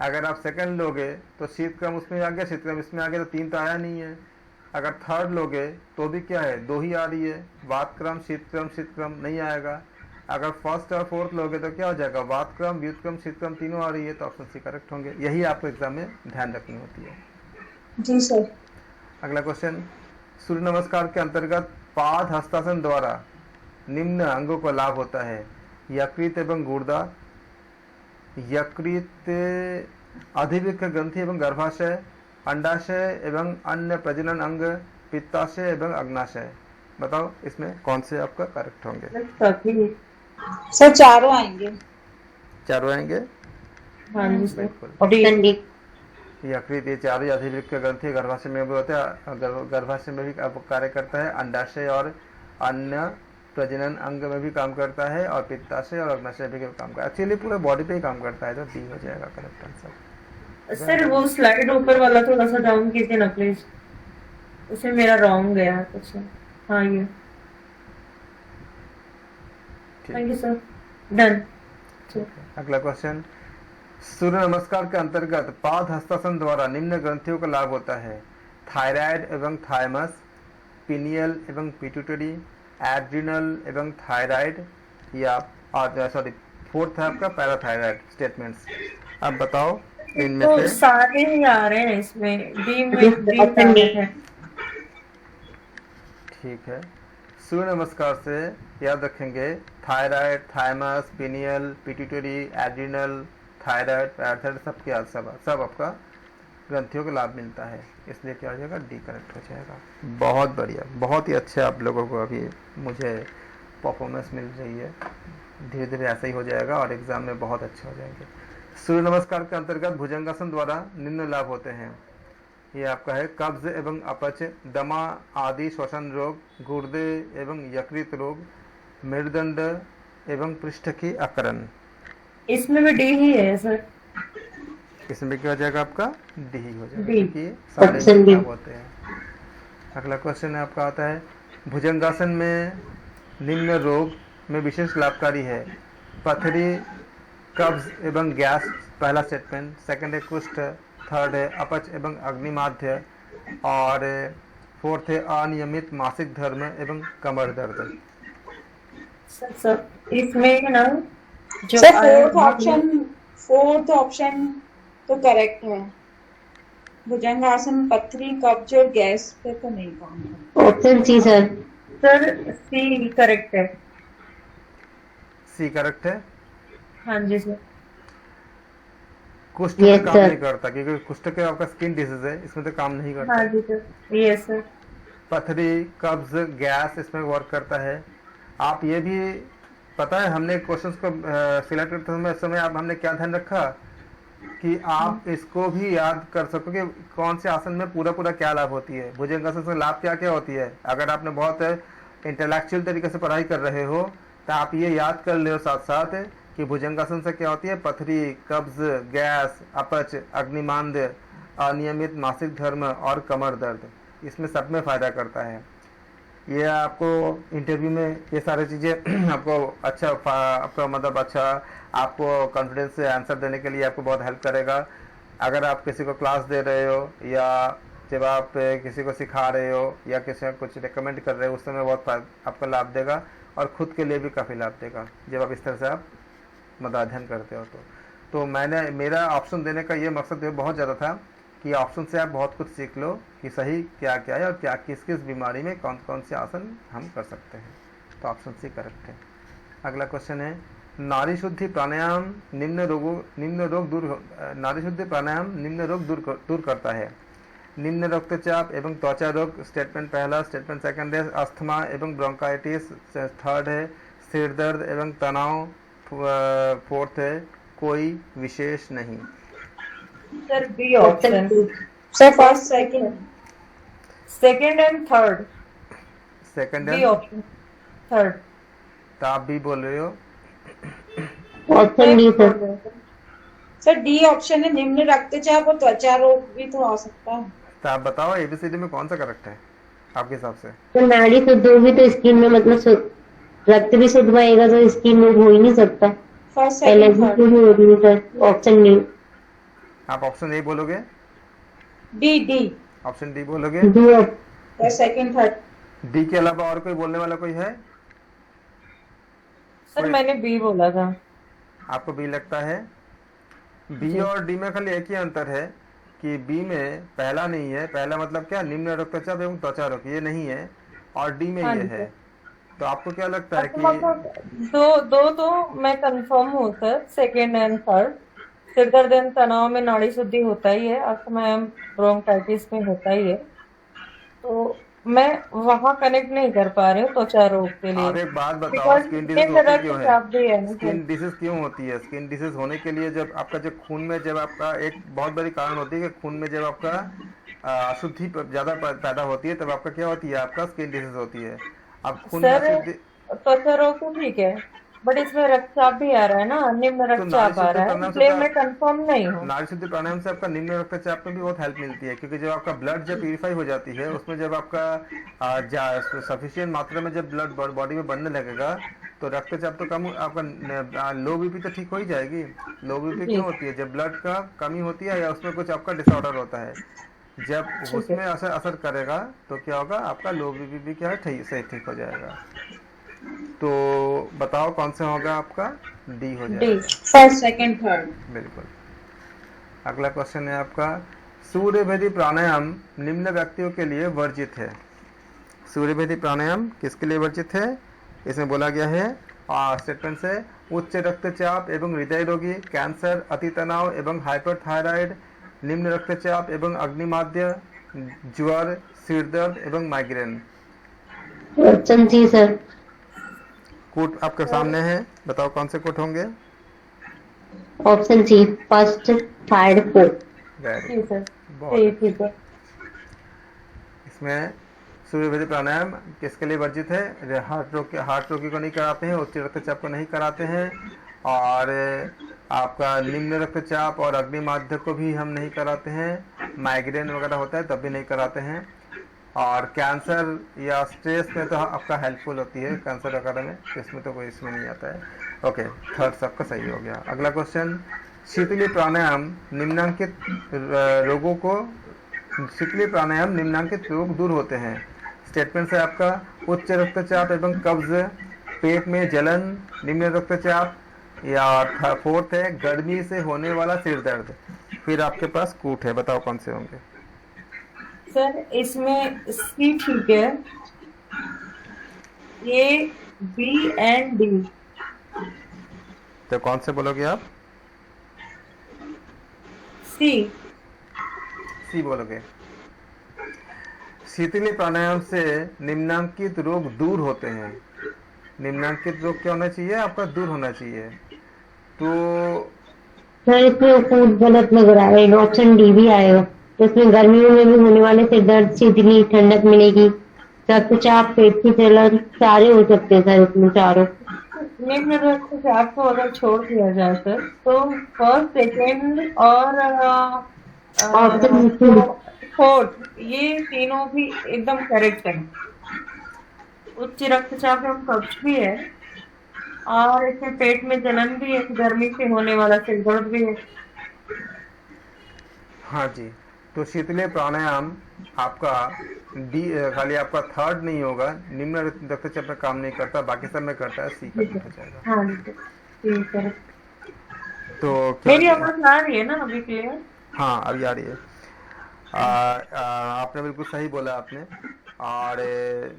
अगर आप सेकंड लोगे तो शीतक्रम उसमें आ गया, शीतक्रम इसमें आ गया, तो 3 तो आया नहीं है। अगर थर्ड लोगे तो भी क्या है, 2 ही आ रही है, वात क्रम शीतक्रम, शीतक्रम नहीं आएगा। अगर फर्स्ट और फोर्थ लोगे तो क्या हो जाएगा, वात क्रम व्युत्क्रम शीतक्रम तीनों आ रही है, तो ऑप्शन सी करेक्ट होंगे। यही आपको एग्जाम में ध्यान रखनी होती है।
जी सर।
अगला क्वेश्चन, सूर्य नमस्कार के अंतर्गत पाद हस्तासन द्वारा निम्न अंगों को लाभ होता है, यकृत एवं गुर्दा, यकृत अधिवृक्क ग्रंथि एवं गर्भाशय, अंडाशय एवं अन्य प्रजनन अंग, पित्ताशय एवं अग्नाशय। बताओ इसमें कौन से आपका करेक्ट होंगे?
सर चारों आएंगे।
चारों आएंगे?
हाँ जी सर।
बिल्कुल।
Option D.
यकृत ये चारों अधिवृक्क ग्रंथि गर्भाशय में भी होता है, गर्भाशय में भी कार्य करता है, अंडाशय और अन्य प्रजनन अंग में भी काम करता है, और पित्ताशय और अग्नाशय भी काम करता है। एक्चुअली पूरे बॉडी पे ही काम करता है, तो डी हो जाएगा करेक्ट आंसर।
सर वो स्लाइड ऊपर वाला थोड़ा सा डाउन कीजिए ना प्लीज, उसमें मेरा रॉन्ग गया कुछ। हाँ ये, थैंक यू सर, डन।
अगला क्वेश्चन, सूर्य नमस्कार के अंतर्गत पाद हस्तासन द्वारा निम्न ग्रंथियों का लाभ होता है, थायराइड एवं थायमस, पिनियल एवं पिट्यूटरी, एड्रिनल एवं थायराइड, या सॉरी फोर्थ है आपका पैराथायराइड स्टेटमेंट्स। अब बताओ इनमें
तो
से
सारे ही आ रहे हैं इसमें, डी में डी
ऑप्शन डी।
है।
ठीक है, सूर्य नमस्कार से याद रखेंगे thyroid, thymus, pineal, pituitary, adrenal, thyroid, parathyroid सब आपका ग्रंथियों का लाभ मिलता है, इसलिए क्या हो जाएगा, डी करेक्ट हो जाएगा। बहुत बढ़िया, बहुत ही अच्छे आप लोगों को अभी मुझे परफॉर्मेंस मिल रही है, धीरे धीरे ऐसा ही हो जाएगा और एग्जाम में बहुत अच्छे हो जाएंगे। सूर्य नमस्कार के अंतर्गत भुजंगासन द्वारा निम्न लाभ होते हैं, ये आपका है कब्ज एवं अपच, दमा आदि श्वसन रोग, गुर्दे एवं यकृत रोग, मेरुदंड एवं पृष्ठ की अकरण।
इसमें भी डी ही है सर।
इसमें क्या हो जाएगा आपका, डी ही हो जाएगा,
डी।
क्योंकि सारे
ऑप्शन डी।
लाभ होते हैं। अगला क्वेश्चन है आपका आता है, भुजंगासन में निम्न रोग में विशेष लाभकारी है, पथरी, कब्ज एवं गैस, पहला स्टेटमेंट। सेकंड है कुष्ठ, थर्ड है अपच एवं अग्निमाध्य, और फोर्थ है अनियमित मासिक धर्म एवं कमर दर्द।
सर इसमें ना जो
सर
आयु-
फोर्थ ऑप्शन तो करेक्ट है। भुजंगासन पथरी, कब्ज और गैस पे तो नहीं काम करता।
Option C sir.
Sir C correct है।
सी करेक्ट है।
हाँ जी सर।
कुष्ठ में
Yes,
काम
sir.
नहीं करता क्योंकि कुष्ठ के आपका स्किन डिजीज है, इसमें तो काम नहीं करता।
हाँ जी सर। Yes sir.
पथरी, कब्ज, गैस इसमें वर्क करता है। आप ये भी पता है हमने क्वेश्चंस को सिलेक्ट करते समय आप हमने क्या ध्यान रखा कि आप इसको भी याद कर सको कि कौन से आसन में पूरा पूरा क्या लाभ होती है, भुजंगासन से लाभ क्या क्या होती है। अगर आपने बहुत इंटेलेक्चुअल तरीके से पढ़ाई कर रहे हो तो आप ये याद कर ले साथ साथ कि भुजंगासन से क्या होती है, पथरी, कब्ज, गैस, अपच, अग्निमांद, अनियमित मासिक धर्म और कमर दर्द, इसमें सब में फायदा करता है। ये आपको इंटरव्यू में ये सारी चीज़ें आपको आपका मतलब अच्छा आपको कॉन्फिडेंस से आंसर देने के लिए आपको बहुत हेल्प करेगा। अगर आप किसी को क्लास दे रहे हो या जब आप किसी को सिखा रहे हो या किसी को कुछ रिकमेंड कर रहे हो, उस समय बहुत आपको लाभ देगा और खुद के लिए भी काफ़ी लाभ देगा जब आप इस तरह से आप मतलब अध्ययन करते हो। तो मेरा ऑप्शन देने का ये मकसद बहुत ज़्यादा था कि ऑप्शन से आप बहुत कुछ सीख लो कि सही क्या क्या है और क्या किस किस बीमारी में कौन कौन से आसन हम कर सकते हैं। तो ऑप्शन सी करेक्ट है। अगला क्वेश्चन है नाड़ी शुद्धि प्राणायाम निम्न रोग दूर करता है। निम्न रक्तचाप एवं त्वचा रोग स्टेटमेंट पहला। स्टेटमेंट सेकंड है अस्थमा एवं ब्रोंकाइटिस। थर्ड है सिर दर्द एवं तनाव। फोर्थ है कोई विशेष नहीं।
Sir B option.
Sir first
second and third.
Second
B
है,
ऑप्शन थर्ड।
तो आप भी बोल रहे हो।
Option D sir.
Sir D option है, निम्न रक्तचाप और त्वचा रोग भी तो आ सकता है।
तो आप बताओ एबीसीडी में कौन सा करेक्ट है आपके हिसाब से।
तो नाड़ी शुद्ध होगी तो स्किन में मतलब रक्त भी शुद्ध बहेगा तो स्किन में हो ही नहीं सकता।
First second
allergy
third.
भी होगी सर। Option D.
आप ऑप्शन ए बोलोगे,
डी
ऑप्शन डी बोलोगे।
D
first second third.
D के अलावा और कोई बोलने वाला कोई है?
सर मैंने बी बोला था।
आपको बी लगता है? बी और डी में खाली एक ही अंतर है कि बी में पहला नहीं है। पहला मतलब क्या, निम्न रक्तचाप एवं त्वचा रोग, ये नहीं है, और डी में
हाँ
ये
जी
है। तो आपको क्या लगता है
तो
कि
मतलब दो तो मैं कंफर्म हूँ सर, सेकेंड एंड थर्ड। सिर दर्द एवं तनाव में नाड़ी शुद्धि होता ही है, अस्थमा एवं ब्रोंकाइटिस में होता ही है, तो मैं वहां कनेक्ट नहीं कर पा रही हूँ त्वचा रोग के लिए।
आप एक बात बताओ,
Because
स्किन डिजीज
निम्न
होती क्यों है?
रक्तचाप भी है ना सर।
स्किन डिजीज क्यों होती है? स्किन डिजीज होने के लिए जब आपका जो खून में जब आपका एक बहुत बड़ी कारण होती है कि खून में जब आपका अशुद्धि ज्यादा पैदा होती है तब आपका क्या होती है, आपका स्किन डिजीज होती है। अब खून में
सर
अशुद्धि,
त्वचा रोग तो ठीक है, बट इसमें रक्तचाप भी आ रहा है ना, निम्न रक्तचाप आ रहा है, इसलिए मैं कंफर्म नहीं हूँ।
नाड़ी शुद्धि प्राणायाम से आपका निम्न रक्तचाप में भी बहुत हेल्प मिलती है, क्योंकि जब आपका ब्लड जब प्यूरिफाई हो जाती है, उसमें जब आपका सफिशिएंट मात्रा में जब ब्लड बॉडी में बनने लगेगा तो रक्तचाप तो कम, आपका लो बीपी तो ठीक हो ही जाएगी। लो बीपी क्यों होती है? जब ब्लड का कमी होती है या उसमें कुछ आपका डिसऑर्डर होता है, जब उसमें असर करेगा तो क्या होगा, आपका लो बीपी भी क्या है सही ठीक हो जाएगा। तो बताओ कौन सा होगा आपका? डी हो
डी।
जाएगा।
First second third.
बिल्कुल। अगला क्वेश्चन है आपका सूर्यभेदी प्राणायाम निम्न व्यक्तियों के लिए वर्जित है। सूर्यभेदी प्राणायाम किसके लिए वर्जित है? इसमें बोला गया है स्टेटमेंट से उच्च रक्तचाप एवं हृदय रोगी, कैंसर, अति तनाव एवं हाइपरथायराइड, निम्न रक्तचाप एवं अग्निमाद्य, ज्वर, सिर दर्द एवं माइग्रेन।
Option C sir.
कोट आपके सामने है, बताओ कौन से कोट होंगे।
Option C first third fourth.
Very
ठीक है,
बहुत।
ठीक है।
इसमें सूर्यभेदी प्राणायाम किसके लिए वर्जित है? हार्ट रोगी को नहीं कराते हैं, उच्च रक्तचाप को नहीं कराते हैं, और आपका निम्न रक्तचाप और अग्निमाद्य को भी हम नहीं कराते हैं, माइग्रेन वगैरह होता है तब भी नहीं कराते हैं, और कैंसर या स्ट्रेस में तो आपका हेल्पफुल होती है कैंसर वगैरह में, इसमें तो कोई इसमें नहीं आता है। ओके, थर्ड सबका सही हो गया। अगला क्वेश्चन शीतली प्राणायाम निम्नांकित रोगों को शीतली प्राणायाम निम्नांकित रोग दूर होते हैं। स्टेटमेंट है आपका उच्च रक्तचाप एवं कब्ज, पेट में जलन, निम्न रक्तचाप, या फोर्थ है गर्मी से होने वाला सिर दर्द। फिर आपके पास कूट है, बताओ कौन से होंगे।
सर इसमें सी ठीक है, ए बी एंड डी।
तो कौन से बोलोगे आप?
सी।
सी बोलोगे। शीतली प्राणायाम से निम्नांकित रोग दूर होते हैं। निम्नांकित रोग क्या होना चाहिए आपका? दूर होना चाहिए। तो
सर इसमें फूड गलत लग रहा है, ऑप्शन डी भी आएगा। तो इसमें गर्मियों में भी होने वाले सिर दर्द, शीतली ठंडक मिलेगी, रक्तचाप, पेट की जलन, सारे हो सकते हैं सर इसमें चारों।
निम्न रक्तचाप को अगर छोड़ दिया जाए सर, तो फर्स्ट, सेकेंड और
ऑप्शन
फोर्थ ये तीनों भी एकदम करेक्ट है। उच्च रक्तचाप एवं कब्ज भी है, और इसमें पेट में जलन भी है, गर्मी से होने वाला सिर दर्द भी है।
हाँ जी, तो शीतली प्राणायाम आपका डी, खाली आपका थर्ड नहीं होगा, निम्न रक्तचाप में काम नहीं करता, बाकी सब में करता है। सी का हो जाएगा।
हाँ जी ठीक है।
तो
मेरी आवाज आ रही है ना अभी क्लियर?
हाँ अभी आ रही है। आपने बिल्कुल सही बोला आपने। और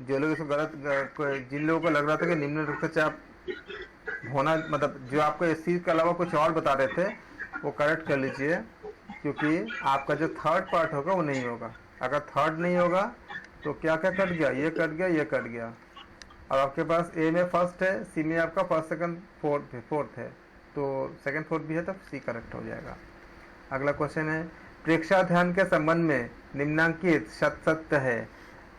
जो लोग इसको जिन लोगों को लग रहा था कि निम्न रक्तचाप होना, मतलब जो आपको इस चीज के अलावा कुछ और बता रहे थे, वो करेक्ट कर लीजिए, क्योंकि आपका जो थर्ड पार्ट होगा वो नहीं होगा। अगर थर्ड नहीं होगा तो क्या क्या कट गया? ये कट गया, ये कट गया। अब आपके पास ए में फर्स्ट है, सी में आपका फर्स्ट, सेकंड, फोर्थ है, तो सेकंड फोर्थ भी है, तब सी करेक्ट हो जाएगा। अगला क्वेश्चन है प्रेक्षा ध्यान के संबंध में निम्नांकित सत्य है।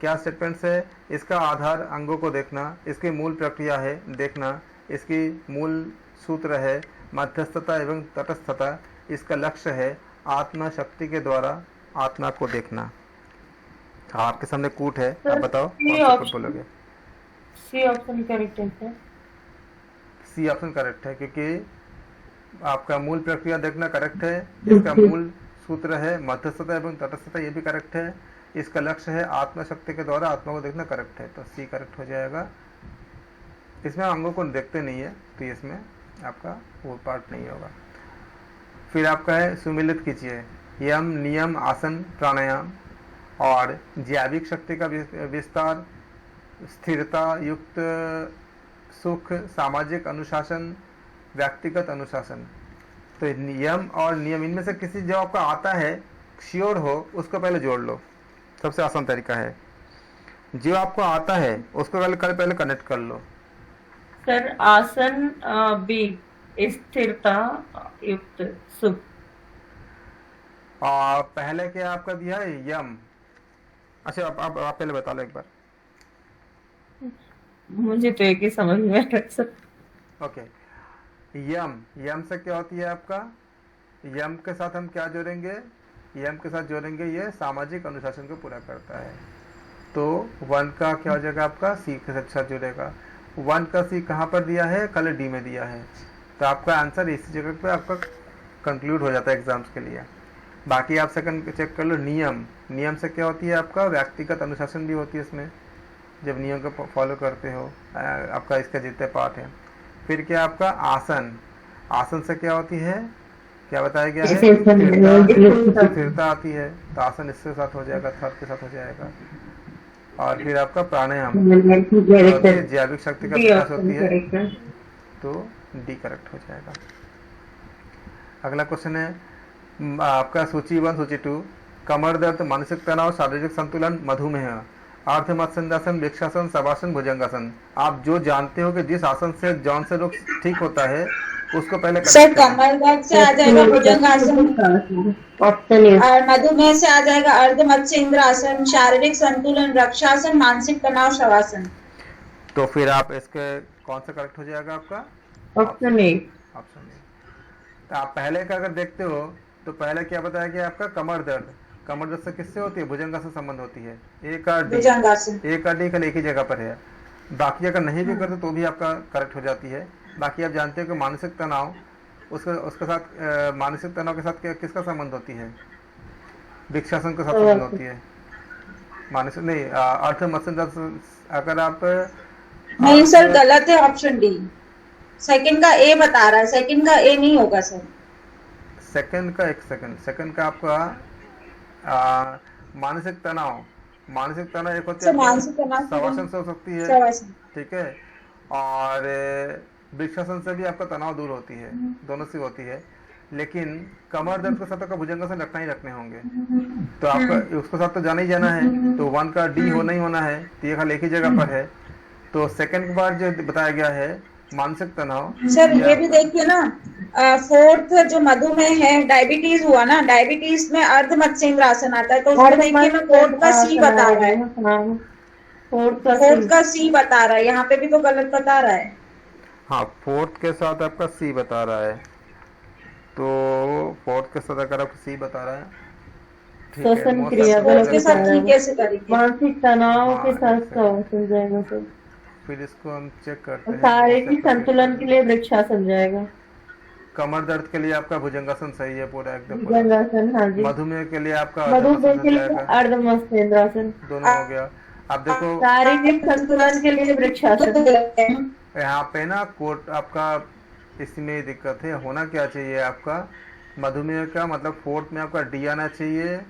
क्या स्टेटमेंट्स है? इसका आधार अंगों को देखना, इसकी मूल प्रक्रिया है देखना, इसकी मूल सूत्र है मध्यस्थता एवं तटस्थता, इसका लक्ष्य है आत्मा शक्ति के द्वारा आत्मा को देखना। आपके सामने कूट है, आप बताओ कौन सा कूट बोलोगे?
सी ऑप्शन करेक्ट है सर।
सी ऑप्शन करेक्ट है, क्योंकि आपका मूल प्रक्रिया देखना करेक्ट है, इसका मूल सूत्र है मध्यस्थता एवं तटस्थता, ये भी करेक्ट है, इसका लक्ष्य है आत्मा शक्ति के द्वारा आत्मा को देखना करेक्ट है, तो सी करेक्ट हो जाएगा। इसमें अंगों को देखते नहीं है, तो इसमें आपका वो पार्ट नहीं होगा। फिर आपका है सुमिलित कीजिए यम, नियम, आसन, प्राणायाम और जैविक शक्ति का विस्तार, स्थिरता युक्त सुख, सामाजिक अनुशासन, व्यक्तिगत अनुशासन। तो नियम और नियम, इनमें से किसी जो आपका आता है श्योर हो उसको पहले जोड़ लो, सबसे आसान तरीका है। जो आपको आता है उसको पहले कनेक्ट कर लो।
सर आसन बी, स्थिरता युक्त सुख।
और पहले क्या आपका दिया है? यम। अच्छा आप पहले बता लो एक बार।
मुझे तो एक ही समझ में आया सर।
ओके, यम से क्या होती है आपका? यम के साथ हम क्या जोड़ेंगे? यम के साथ जोड़ेंगे ये सामाजिक अनुशासन को पूरा करता है, तो वन का क्या हो जाएगा आपका? सी के साथ जुड़ेगा। वन का सी कहाँ पर दिया है? कल डी में दिया है, तो आपका आंसर इसी जगह पे आपका कंक्लूड हो जाता है एग्जाम्स के लिए। बाकी आप सेकंड चेक कर लो। नियम से क्या होती है आपका? व्यक्तिगत अनुशासन भी होती है इसमें, जब नियम को फॉलो करते हो आपका इसका जितने पार्ट है। फिर क्या आपका आसन से क्या होती है? क्या बताया गया है? स्थिरता आती है, तो आसन इसके साथ हो जाएगा, थर्ड के साथ हो जाएगा। और फिर आपका प्राणायाम जैविक शक्ति का विकास होती है, तो डी करेक्ट हो जाएगा। अगला क्वेश्चन है आपका सूची 1, सूची 2, कमर दर्द, मानसिक तनाव, शारीरिक संतुलन, मधुमेह, अर्ध मत्स्यंदासन, वृक्षासन, शवासन, भुजंगासन। आप जो जानते हो कि जिस आसन से जौन से रोग ठीक होता है उसको पहले
सर कमर दर्द से आ जाएगा भुजंगासन, और मधुमेह से आ जाएगा अर्ध मत्स्येंद्रासन, शारीरिक संतुलन रक्षासन, मानसिक तनाव शवासन।
तो फिर आप इसके कौन सा करेक्ट हो जाएगा आपका?
Option A.
तो आप पहले का अगर देखते हो तो पहले क्या बताया गया आपका? कमर दर्द से किससे होती है? भुजंगासन संबंध होती है। एक का डी कल एक ही जगह पर है, बाकी अगर नहीं भी करते तो भी आपका करेक्ट हो जाती है। बाकी आप जानते हो कि मानसिक तनाव उसके उसके साथ मानसिक तनाव के साथ किसका संबंध होती है? वृक्षासन के साथ संबंध होती है। मानसिक नहीं, अर्थ मत्स्य। अगर आप
नहीं सर, गलत है ऑप्शन डी। सेकंड का ए बता रहा है, सेकंड का ए नहीं होगा सर।
सेकंड का, एक सेकंड का आपका मानसिक तनाव, मानसिक तनाव एक होती
सर
है
मानसिक तनाव
शवासन से हो सकती है,
शवासन।
ठीक है, और वृक्षासन से भी आपका तनाव दूर होती है, दोनों से होती है। लेकिन कमर दर्द के साथ आपका भुजंगासन रखना ही रखने होंगे, तो आपका उसके साथ तो जाना ही जाना है, तो 1 का डी होना ही होना है, तो ये खाली एक ही जगह पर है। तो सेकंड बार जो बताया गया है मानसिक तनाव,
सर ये भी देखिए ना, फोर्थ जो मधुमेह है, डायबिटीज हुआ ना, डायबिटीज में अर्ध मत्स्येंद्र आसन आता है, तो उसमें देखिए ना फोर्थ का सी बता रहा है, फोर्थ का सी बता रहा है, यहाँ पे भी तो गलत बता रहा है।
हाँ, फोर्थ के साथ आपका सी बता रहा है, तो फोर्थ के साथ अगर आपको सी बता रहा है, ठीक है,
श्वसन
most
क्रिया
of-
फोर्थ के साथ ठीक कैसे करेंगे?
मानसिक तनाव के
हाँ,
साथ
एक
शवासन जाएगा सर।
फिर इसको हम चेक करते हैं।
शारीरिक संतुलन के लिए वृक्षासन जाएगा।
कमर दर्द के लिए आपका भुजंगासन सही है पूरा एकदम पूरा।
भुजंगासन, हाँ जी।
मधुमेह के लिए आपका
मधुमेह
अर्धमस्तकासन
के लिए
जाएगा,
अर्धमस्तेंद्रासन।
दोनों हो गया। अब देखो
शारीरिक संतुलन के लिए वृक्षासन।
यहाँ पे ना कोट आपका इसमें दिक्कत है, होना क्या चाहिए आपका मधुमेह का, मतलब फोर्थ में आपका डी आना चाहिए,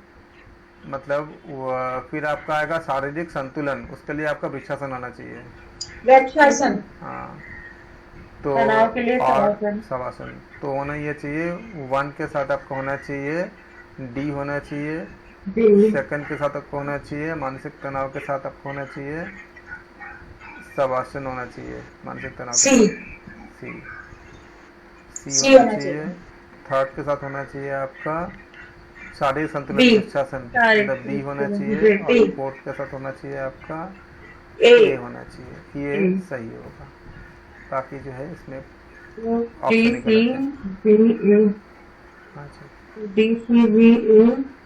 मतलब फिर आपका आएगा शारीरिक संतुलन, उसके लिए आपका वृक्षासन आना चाहिए।
वृक्षासन।
हाँ, तो
तनाव के लिए
और
शवासन।
शवासन तो होना ये चाहिए, 1 के साथ आपका होना चाहिए, डी होना चाहिए, सेकंड के साथ आपको होना चाहिए, मानसिक तनाव के साथ आपको होना चाहिए, शवासन होना चाहिए, मानसिक तनाव के
सी।
साथ सी
सी होना चाहिए।
थर्ड के साथ होना चाहिए आपका शारीरिक संतुलन,
बी।
वृक्षासन,
शारीरिक
मतलब बी होना
संतुलन,
चाहिए,
बी।
और फोर्थ के साथ होना चाहिए आपका
ए।
ए होना चाहिए, ये सही होगा। बाकी जो है इसमें ऑप्शन ही गलत है। हाँ जी,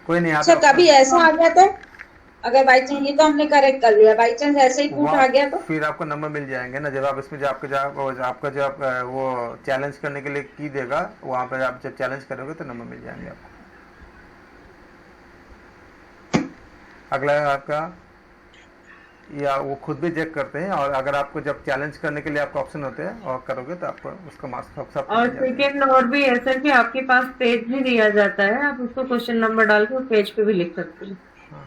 कोई नहीं
सर
आता
कभी ऐसा आ गया तो, अगर बाई चांस, ये तो हमने करेक्ट कर लिया, बाई चांस ऐसे ही फूट आ गया तो?
फिर आपको नंबर मिल जाएंगे ना, जब आप इसमें जो आपका जो आप वो चैलेंज करने के लिए की देगा, वहां पर आप जब चैलेंज करोगे तो नंबर मिल जाएंगे आपको। अगला है आपका, या वो खुद भी चेक करते हैं, और अगर आपको जब चैलेंज करने के लिए आपको ऑप्शन होते हैं और करोगे तो आपको उसका मार्क्स सब
और सेकेंड और भी है सर कि आपके पास पेज भी दिया जाता है, आप उसको क्वेश्चन नंबर डाल के पेज पे भी लिख सकते हैं,
हाँ।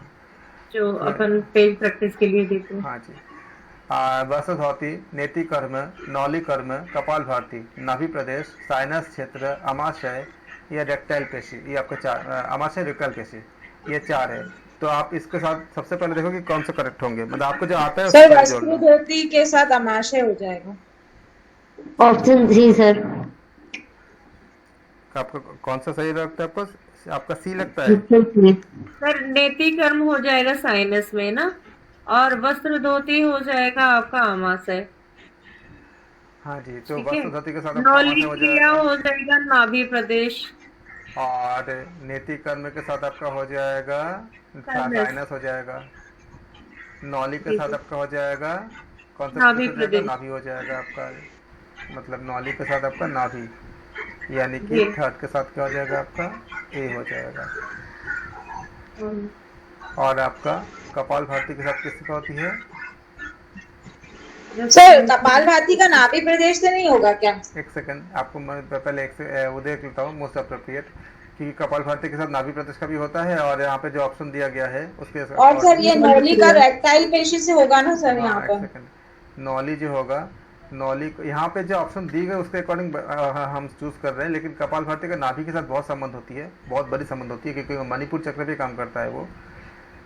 जो अपन पेज प्रैक्टिस के लिए देते हैं।
हाँ जी, वसुधौती, नेति कर्म, नौली कर्म, कपाल भारती, नाभि प्रदेश, साइनस क्षेत्र, अमाशय या रेक्टाइल पेशी, ये आपका 4, अमाशय रेक्टाइल पेशी, ये 4 है। तो आप इसके साथ सबसे पहले देखो कि कौन से करेक्ट होंगे, मतलब आपको जो आता है
सर
उसको जोड़ लो।
वस्त्रधोती के साथ अमाशय हो जाएगा।
Option C sir.
आपको कौन सा सही लगता है? आपका सी लगता है।
सर नेति कर्म हो जाएगा साइनस में ना, और वस्त्र धोती हो जाएगा आपका अमाशय।
हाँ जी, तो
ठीक है।
वस्त्रधौती के साथ आपका
नौली
अमाशय हो
क्रिया
जाएगा,
हो जाएगा नाभि प्रदेश,
और नेति कर्म के साथ आपका हो जाएगा साइनस हो जाएगा, नौली के साथ आपका हो जाएगा कौन सा
नाभि
प्रदेश हो जाएगा?
प्रदेश।
नाभि हो जाएगा आपका, मतलब नौली के साथ आपका नाभि, यानी कि
जी।
थर्ड के साथ क्या हो जाएगा आपका? ए हो जाएगा। और आपका कपाल भारती के साथ किसका होती है?
सर कपाल भाती का नाभि प्रदेश से नहीं होगा क्या?
एक सेकंड, आपको मैं पहले वो देख लेता हूँ मोस्ट अप्रोप्रिएट, क्योंकि कपाल भारती के साथ नाभि प्रदेश का भी होता है, और यहाँ पे जो ऑप्शन दिया गया है उसके
और सर ये नौली का रेक्टाइल पेशी से होगा ना सर? यहाँ
एक
पर
सेकंड, नौली जो होगा, नौली को यहाँ पे जो ऑप्शन दी गए उसके अकॉर्डिंग हम चूज कर रहे हैं, लेकिन कपाल भारती का नाभि के साथ बहुत संबंध होती है, बहुत बड़ी संबंध होती है, क्योंकि मणिपुर चक्र भी काम करता है वो।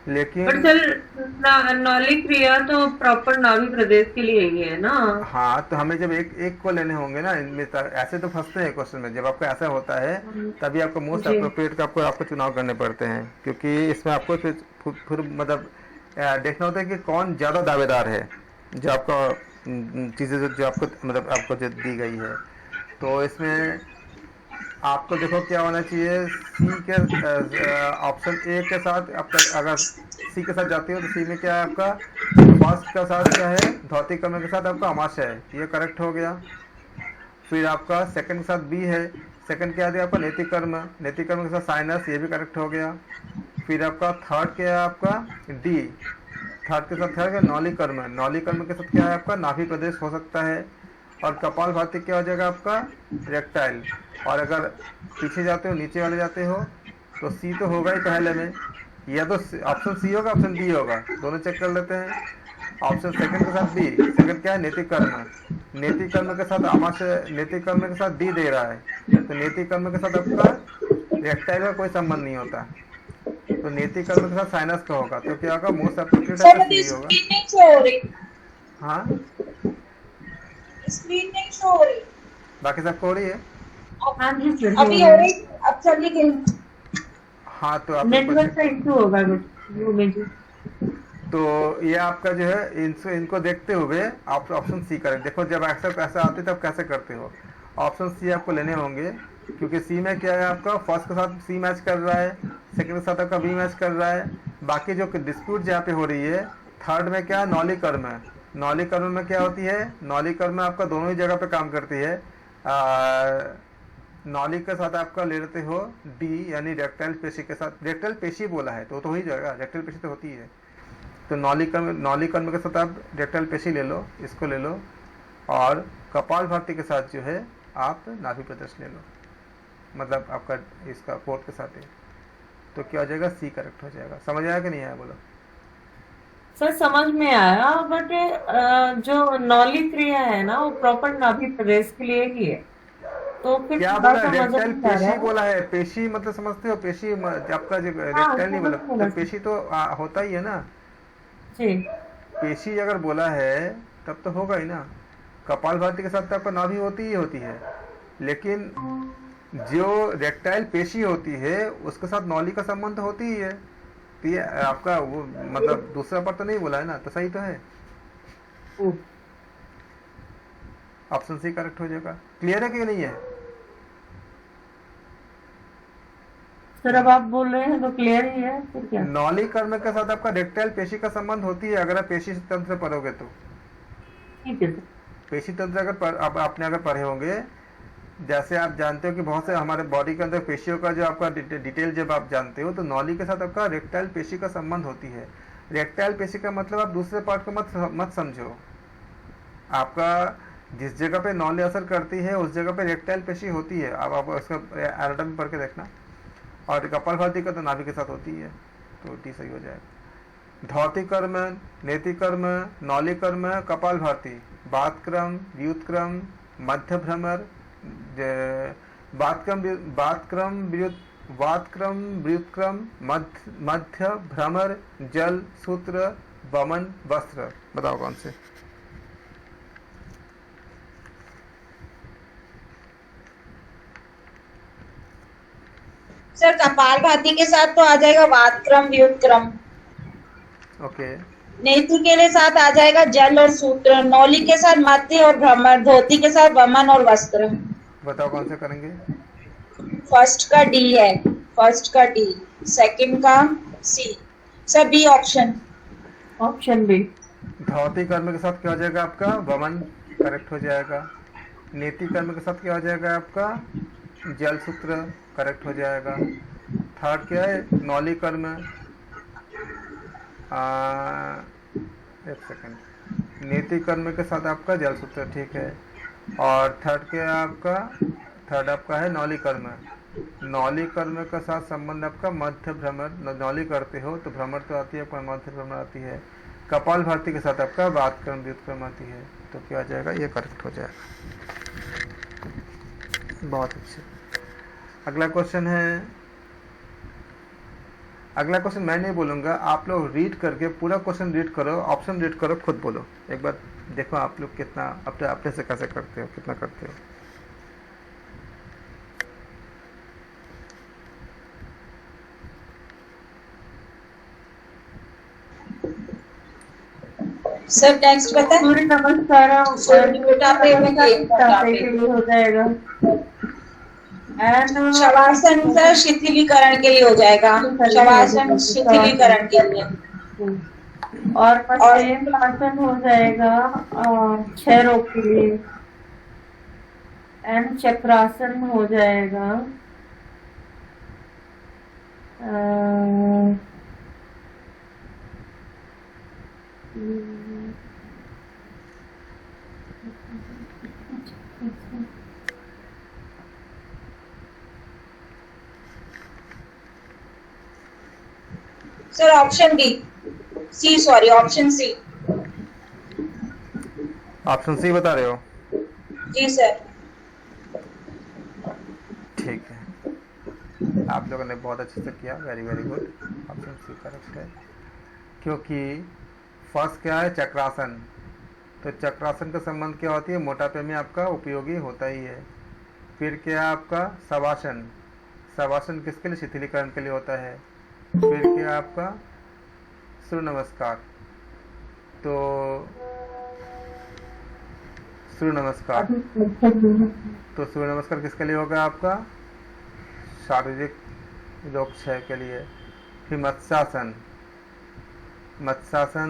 लेकिन
पर सर नौली क्रिया तो प्रॉपर नाभि प्रदेश के लिए ही है ना।
हाँ, तो हमें जब एक को लेने होंगे ना इनमें, ऐसे तो फंसते हैं क्वेश्चन में, जब आपका ऐसा होता है तभी आपको मोस्ट
जी।
अप्रोप्रिएट का आपको चुनाव करने पड़ते हैं, क्योंकि इसमें आपको फिर मतलब देखना होता है कि कौन ज़्यादा दावेदार है, जो आपका चीज़ें जो आपको मतलब आपको जो दी गई है। तो इसमें आपको देखो क्या होना चाहिए, सी के ऑप्शन ए के साथ आपका, अगर सी के साथ जाती हो तो सी में क्या है आपका? फर्स्ट का साथ क्या है? धौती कर्म के साथ आपका अमाशय है, ये करेक्ट हो गया। फिर आपका सेकंड के साथ बी है, सेकंड क्या दिया आपका, नेति कर्म, नेति कर्म के साथ साइनस, ये भी करेक्ट हो गया। फिर आपका थर्ड क्या है आपका, डी, थर्ड के साथ थर्ड नौली कर्म, नौली कर्म के साथ क्या है आपका, नाभि प्रदेश हो सकता है। और कपाल भाती क्या हो जाएगा आपका, रेक्टाइल। और अगर पीछे जाते हो, नीचे वाले जाते हो, तो सी तो होगा ही पहले में, या तो ऑप्शन सी होगा, ऑप्शन डी होगा, दोनों चेक कर लेते हैं। ऑप्शन सेकंड के साथ डी, सेकंड क्या है, नेति कर्म, नेति कर्म के साथ आमाशय, नेति कर्म के साथ डी दे रहा है, तो नेति कर्म के साथ आपका रेक्टाइल का कोई संबंध नहीं होता, तो नेति कर्म के साथ साइनस का होगा, तो क्या होगा, मोस्ट एप्रोप्रिएट
सर
आपका
मेरी
सी होगा।
स्क्रीन नहीं शो हो रही,
हाँ,
स्क्रीन नहीं शो हो रही।
बाकी सबको हो रही है।
हाँ जी सर,
अभी हो रही, अब चली गई।
हाँ, तो आप
नेटवर्क का इशू होगा कुछ वो मुझे।
तो ये आपका जो है, इनको देखते हुए आप ऑप्शन सी करें। देखो जब ऐसा आते तब कैसे करते हो, ऑप्शन सी आपको लेने होंगे, क्योंकि सी में क्या है आपका, फर्स्ट के साथ सी मैच कर रहा है, सेकंड के साथ आपका बी मैच कर रहा है। बाकी जो डिस्प्यूट जहाँ पे हो रही है, थर्ड में क्या है, नौली कर्म है। नौली कर्म में क्या होती है, नौली कर्म में आपका दोनों ही जगह पे काम करती है। नौली के साथ आपका ले लेते हो डी, यानी रेक्टाइल पेशी के साथ, रेक्टाइल पेशी बोला है तो हो ही जाएगा, रेक्टाइल पेशी तो होती है। तो नौली कर्म के साथ आप रेक्टाइल पेशी ले लो, इसको ले लो, और कपाल भाती के साथ जो है आप नाभि प्रदेश ले लो, मतलब आपका इसका फोर्थ के साथ है, तो क्या हो जाएगा, सी करेक्ट हो जाएगा। समझ आया कि नहीं आया, बोलो।
सर समझ में आया, बट जो नौली क्रिया है ना, वो प्रॉपर नाभि प्रदेश के लिए ही है, तो फिर
क्या
थोड़ा
बोला,
सा मजा
रेक्टाइल
नहीं आ रहा
पेशी
है।
बोला है, पेशी मतलब समझते हो, पेशी आपका जो रेक्टाइल नहीं बोला,
बोला
तो पेशी तो होता ही है ना,
जी।
पेशी अगर बोला है तब तो होगा ही ना। कपाल भाती के साथ तो आपका नाभि होती ही होती है, लेकिन जो रेक्टाइल पेशी होती है उसके साथ नौली का संबंध होती ही है, तो ये आपका वो मतलब दूसरा पर तो नहीं बोला है ना, तो सही तो है, ऑप्शन सी करेक्ट हो जाएगा। क्लियर है कि नहीं है?
सर अब आप बोल रहे हैं तो क्लियर ही है, फिर क्या।
नौली कर्म के साथ आपका रेक्टाइल पेशी का संबंध होती है, अगर आप पेशी तंत्र पढ़ोगे तो।
ठीक है सर।
पेशी तंत्र अगर आपने अगर पढ़े होंगे, जैसे आप जानते हो कि बहुत से हमारे बॉडी के अंदर पेशियों का जो आपका डिटेल जब आप जानते हो, तो नौली के साथ आपका रेक्टाइल पेशी का संबंध होती है। रेक्टाइल पेशी का मतलब आप दूसरे पार्ट को मत समझो, आपका जिस जगह पे नौली असर करती है उस जगह पे रेक्टाइल पेशी होती है, अब आप उसका एनाटॉमी पढ़ के देखना। और कपाल भाती का तो नाभि के साथ होती है, तो टी सही हो जाएगा। धौती कर्म, नेति कर्म, नौली कर्म, कपाल भाती, बात क्रम, व्युत क्रम, मध्य भ्रमर, व्युत क्रम, मध्य भ्रमर, जल, सूत्र, वमन, वस्त्र। बताओ कौन से।
सर कपाल भाती के साथ तो आ जाएगा वात क्रम, व्युत क्रम।
ओके,
नेति के लिए साथ आ जाएगा जल और सूत्र, नौली के साथ मध्य और भ्रमर, धोती के साथ वमन और वस्त्र।
बताओ कौन से करेंगे।
फर्स्ट का डी है, फर्स्ट का डी, सेकंड का C. Sir B option.
Option B.
धौती कर्म के साथ क्या हो जाएगा आपका, वमन करेक्ट हो जाएगा। नेति कर्म के साथ क्या हो जाएगा आपका, जल सूत्र करेक्ट हो जाएगा। थर्ड क्या है, नौली कर्म, एक सेकंड, नेति कर्म के साथ आपका जल सूत्र, ठीक है। और थर्ड क्या है आपका, थर्ड आपका है नौली कर्म। नौली कर्म के साथ संबंध आपका मध्य भ्रमर, नौली करते हो तो भ्रमर तो आती है, पर मध्य भ्रमर आती है। कपाल भाती के साथ आपका बात क्रम, व्युत क्रम आती है, तो क्या आ जाएगा, ये करेक्ट हो जाएगा। बहुत अच्छे। अगला क्वेश्चन है, अगला क्वेश्चन मैं नहीं बोलूंगा, आप लोग रीड करके पूरा क्वेश्चन रीड करो, ऑप्शन रीड करो, खुद बोलो एक बार, देखो आप लोग कितना अपने से कैसे करते हो, कितना करते हो।
सर नेक्स्ट बता।
सूर्य नमस्कार
मोटापे में
मोटापे के लिए हो जाएगा, एंड
शवासन सर शिथिलीकरण के लिए हो जाएगा, शवासन शिथिलीकरण के लिए।
और पश्चिम आसन हो जाएगा क्षय रोग के लिए। एंड चक्रासन हो जाएगा। Uh,
sir option D, C sorry, option C.
Option C बता रहे हो?
जी सर।
ठीक है, आप लोगों ने बहुत अच्छे से किया, very very good. Option C correct है, क्योंकि फर्स्ट क्या है, चक्रासन। तो चक्रासन का संबंध क्या होती है, मोटापे में आपका उपयोगी होता ही है। फिर क्या है आपका शवासन। शवासन किसके लिए, शिथिलीकरण के लिए होता है। फिर क्या है आपका सूर्य नमस्कार। तो सूर्य नमस्कार, तो सूर्य नमस्कार किसके लिए होगा आपका, शारीरिक रोग क्षय के लिए। फिर मत्स्यासन, मत्स्यासन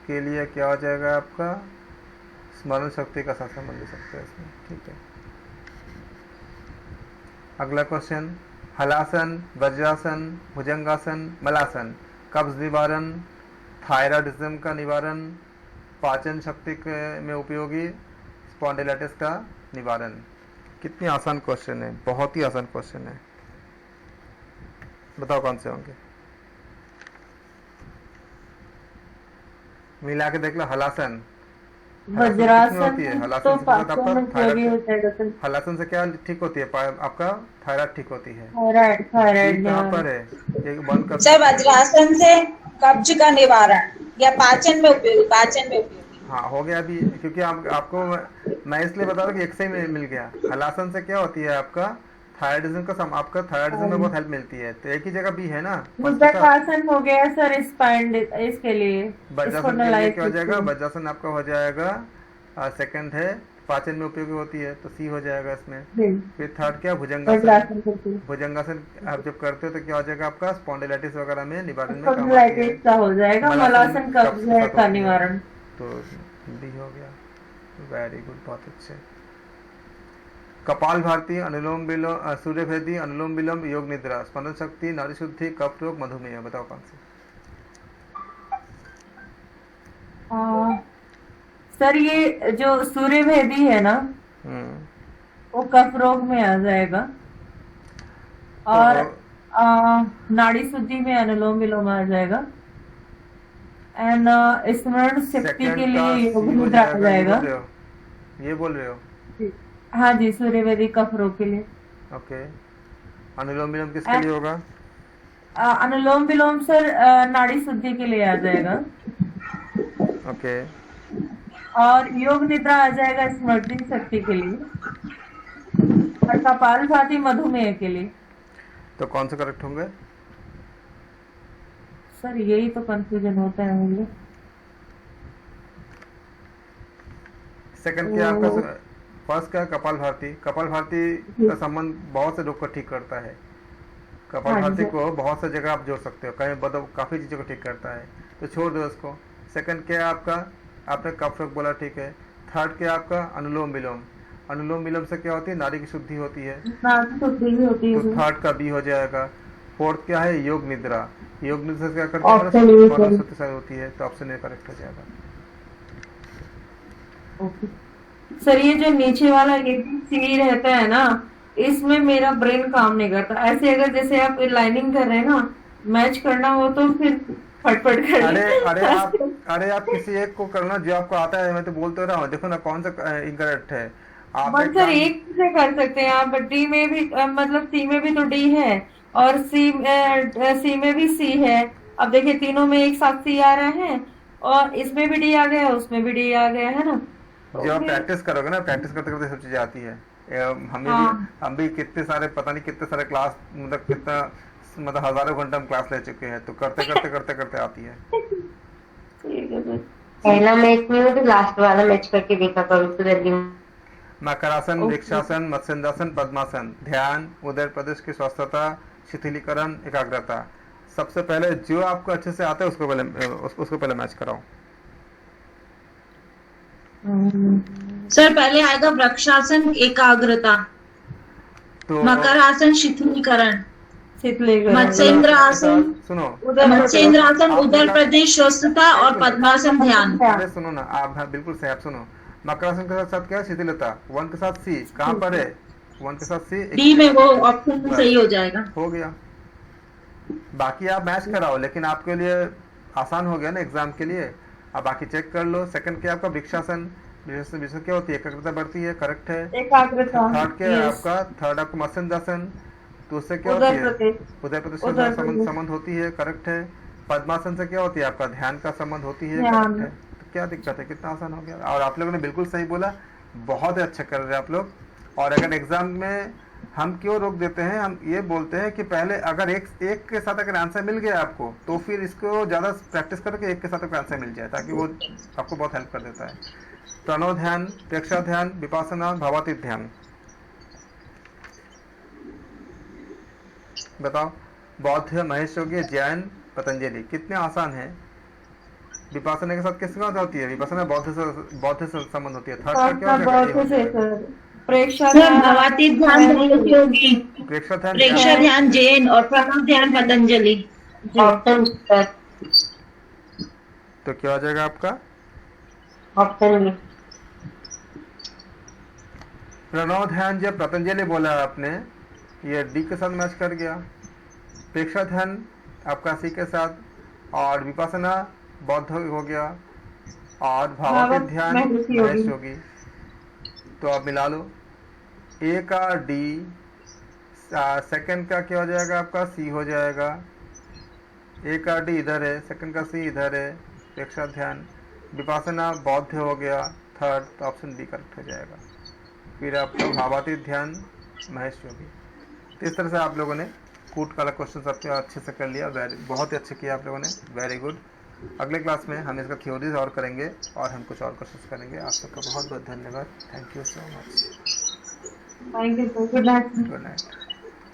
के लिए क्या हो जाएगा आपका, स्मरण शक्ति का साथ संबंध ले सकते हैं इसमें, ठीक है। अगला क्वेश्चन, हलासन, वज्रासन, भुजंगासन, मलासन। कब्ज निवारण, थायराइडिज्म का निवारण, पाचन शक्ति में उपयोगी, स्पॉन्डिलाइटिस का निवारण। कितनी आसान क्वेश्चन है, बहुत ही आसान क्वेश्चन है। बताओ कौन से होंगे, मिला के देख लो। हलासन,
वज्रासन
होती है,
तो
हलासन से आपका
पाचन में उपयोगी हो जाएगा सर।
हलासन से क्या ठीक होती है, आपका थायराइड ठीक होती है।
थायराइड, थायराइड
कहाँ पर है, एक बंद कर।
सर वज्रासन से कब्ज का निवारण या पाचन में उपयोगी, पाचन में उपयोगी।
हाँ हो गया अभी, क्योंकि आपको मैं इसलिए बता रहा हूँ कि एक से ही मिल गया। हलासन से क्या होती है आपका थायराइडिज्म का आपका थायराइडिज्म में बहुत हेल्प मिलती है, तो एक ही जगह भी है ना।
भुजंगासन हो गया सर, स्पाइन इसके लिए,
वज्रासन के लिए क्या हो जाएगा, वज्रासन आपका हो जाएगा सेकंड है, पाचन में उपयोगी होती है, तो सी हो जाएगा इसमें। फिर थर्ड क्या, भुजंगासन। भुजंगासन आप जब करते हो तो क्या हो जाएगा आपका, स्पॉन्डिलाइटिस वगैरह में निवारण में काम आती है।
स्पॉन्डिलाइटिस का हो जाएगा, मलासन कब्ज का निवारण।
तो डी हो गया, वेरी गुड, बहुत अच्छे। कपाल भारती, अनुलोम विलोम, सूर्यभेदी, अनुलोम विलोम, योग निद्रा, स्पंदन शक्ति, नाड़ी शुद्धि, कफ रोग, मधुमेह। बताओ कौन से।
सर ये जो सूर्यभेदी है ना, वो कफ रोग में आ जाएगा। और नाड़ी शुद्धि में अनुलोम विलोम आ जाएगा। एंड स्मरण शक्ति के लिए योग निद्रा आ जाएगा।
ये बोल रहे हो?
हाँ जी, सूर्यवेदी कफ रोग के लिए।
ओके, अनुलोम विलोम किसके लिए होगा?
अनुलोम विलोम सर नाड़ी शुद्धि के लिए आ जाएगा।
ओके,
और योग निद्रा आ जाएगा स्मृति शक्ति के लिए। और कपाल भाती मधुमेह के लिए।
तो कौन से करेक्ट होंगे
सर? यही तो कंफ्यूजन होता है मुझे।
सेकंड क्या आपका, फर्स्ट क्या, कपाल भारती। कपाल भारती का संबंध बहुत से रोग को ठीक करता है। कपाल भारती को बहुत से जगह आप जोड़ सकते हो, कहीं काफी चीजों को ठीक करता है, तो छोड़ दो इसको। सेकंड क्या है आपका, आपने कफ रोग बोला, ठीक है। थर्ड क्या आपका, अनुलोम विलोम। अनुलोम विलोम से क्या होती है, नाड़ी की शुद्धि होती है, तो थर्ड का बी हो जाएगा। फोर्थ क्या है, योग निद्रा। योग निद्रा से क्या करते हैं, होती है, तो ऑप्शन ए करेक्ट हो जाएगा।
सर ये जो नीचे वाला सी रहता है ना, इसमें मेरा ब्रेन काम नहीं करता। ऐसे अगर जैसे आप लाइनिंग कर रहे हैं ना, मैच करना हो तो फिर फटफट कर।
अरे आप किसी एक को करना जो आपको आता है। मैं तो बोलते रहा हूँ, देखो ना कौन सा इनकरेक्ट है। आप
सर एक से कर सकते हैं आप, डी में भी मतलब सी में भी तो डी है और सी में भी सी है। अब देखिए तीनों में एक साथ सी आ रहा है, और इसमें भी डी आ गया, उसमें भी डी आ गया, है ना।
जब आप प्रैक्टिस करोगे ना, प्रैक्टिस करते करते सब चीजें आती है। हम भी कितने सारे, पता नहीं कितने सारे क्लास, मतलब कितना, मतलब हजारों घंटे हम क्लास ले चुके हैं, तो करते करते करते करते आती है।
पहला मैच नहीं हो तो लास्ट वाला मैच करके देखा करो तो जल्दी।
मकरासन, वृक्षासन, मत्स्यंदासन, पद्मासन। ध्यान, उदर प्रदेश की स्वस्थता, शिथिलीकरण, एकाग्रता। सबसे पहले जो आपको अच्छे से आता है उसको पहले मैच कराओ।
सर पहले आएगा वृक्षासन एकाग्रता,
तो
मकर आसन शिथिलीकरण,
शीतलीकरण,
मत्स्येंद्र आसन,
सुनो,
मत्स्येंद्र आसन
आप
उदर
निकाल-
प्रदेश स्वस्थता और पद्मासन ध्यान।
अरे सुनो ना आप, हाँ बिल्कुल सही, आप सुनो। मकरासन के साथ क्या है? शिथिलता। वन के साथ सी कहाँ पर है? वन के साथ सी
डी में वो ऑप्शन सही हो जाएगा।
हो गया। बाकी आप मैच कराओ, लेकिन आपके लिए आसान हो गया ना एग्जाम के लिए। अब बाकी चेक कर लो। सेकंड क्या आपका? वृक्षासन। वृक्षासन क्या होती है? एकाग्रता बढ़ती है, करेक्ट है।
एकाग्रता,
थर्ड क्या है
yes,
आपका? थर्ड आपका मत्स्येंद्रासन, तो उससे क्या
उदर
होती है?
प्रदेश,
उदय प्रदेश
उदर
से
प्रदेश।
संबंध होती है, करेक्ट है। पद्मासन से क्या होती है? आपका ध्यान का संबंध होती है,
ध्यान।
करेक्ट है। तो क्या दिक्कत है? कितना आसान हो गया। और आप लोगों ने बिल्कुल सही बोला, बहुत अच्छे कर रहे हैं आप लोग। और अगर एग्जाम में हम क्यों रोक देते हैं, हम ये बोलते हैं कि पहले अगर एक के साथ अगर आंसर मिल गया आपको, तो फिर इसको ज़्यादा प्रैक्टिस करो कि एक के साथ अगर आंसर मिल जाए, ताकि वो आपको बहुत हेल्प कर देता है। प्रणव ध्यान, प्रेक्षा ध्यान, विपासना, भावातीत ध्यान। बताओ। बौद्ध, महेश योगी, जैन, पतंजलि, कितने आसान है। विपासना के साथ किसके साथ होती है? विपासना बौद्ध से संबंध होती है। थर्ड का क्या हो जाएगा?
बहुत से सर, प्रेक्षा
सर भवातीत ध्यान महेश योगी,
प्रेक्षा ध्यान,
प्रेक्षा ध्यान जैन और प्रणव ध्यान पतंजलि।
ऑप्शन सर,
तो क्या हो जाएगा आपका?
Option B.
प्रणव ध्यान जब पतंजलि बोला आपने, ये डी के साथ मैच कर गया। प्रेक्षा ध्यान आपका सी के साथ, और विपासना बौद्ध हो गया, और भावातीत ध्यान
महेश योगी।
महेश योगी। तो आप मिला लो। ए का डी, सेकंड का क्या हो जाएगा आपका? सी हो जाएगा। ए का डी इधर है, सेकंड का सी इधर है। प्रेक्षा ध्यान, विपासना बौद्ध हो गया थर्ड, तो ऑप्शन बी करेक्ट हो जाएगा। फिर आपका भावातीत ध्यान महेश योगी। तो इस तरह से आप लोगों ने कूट वाला क्वेश्चन सबके अच्छे से कर लिया। बहुत ही अच्छे किया आप लोगों ने, वेरी गुड। अगले क्लास में हम इसका थ्योरीज और करेंगे और हम कुछ और क्वेश्चन करेंगे। आप सबका बहुत बहुत धन्यवाद। Thank you so much.
Thank you sir, good night.
Good night.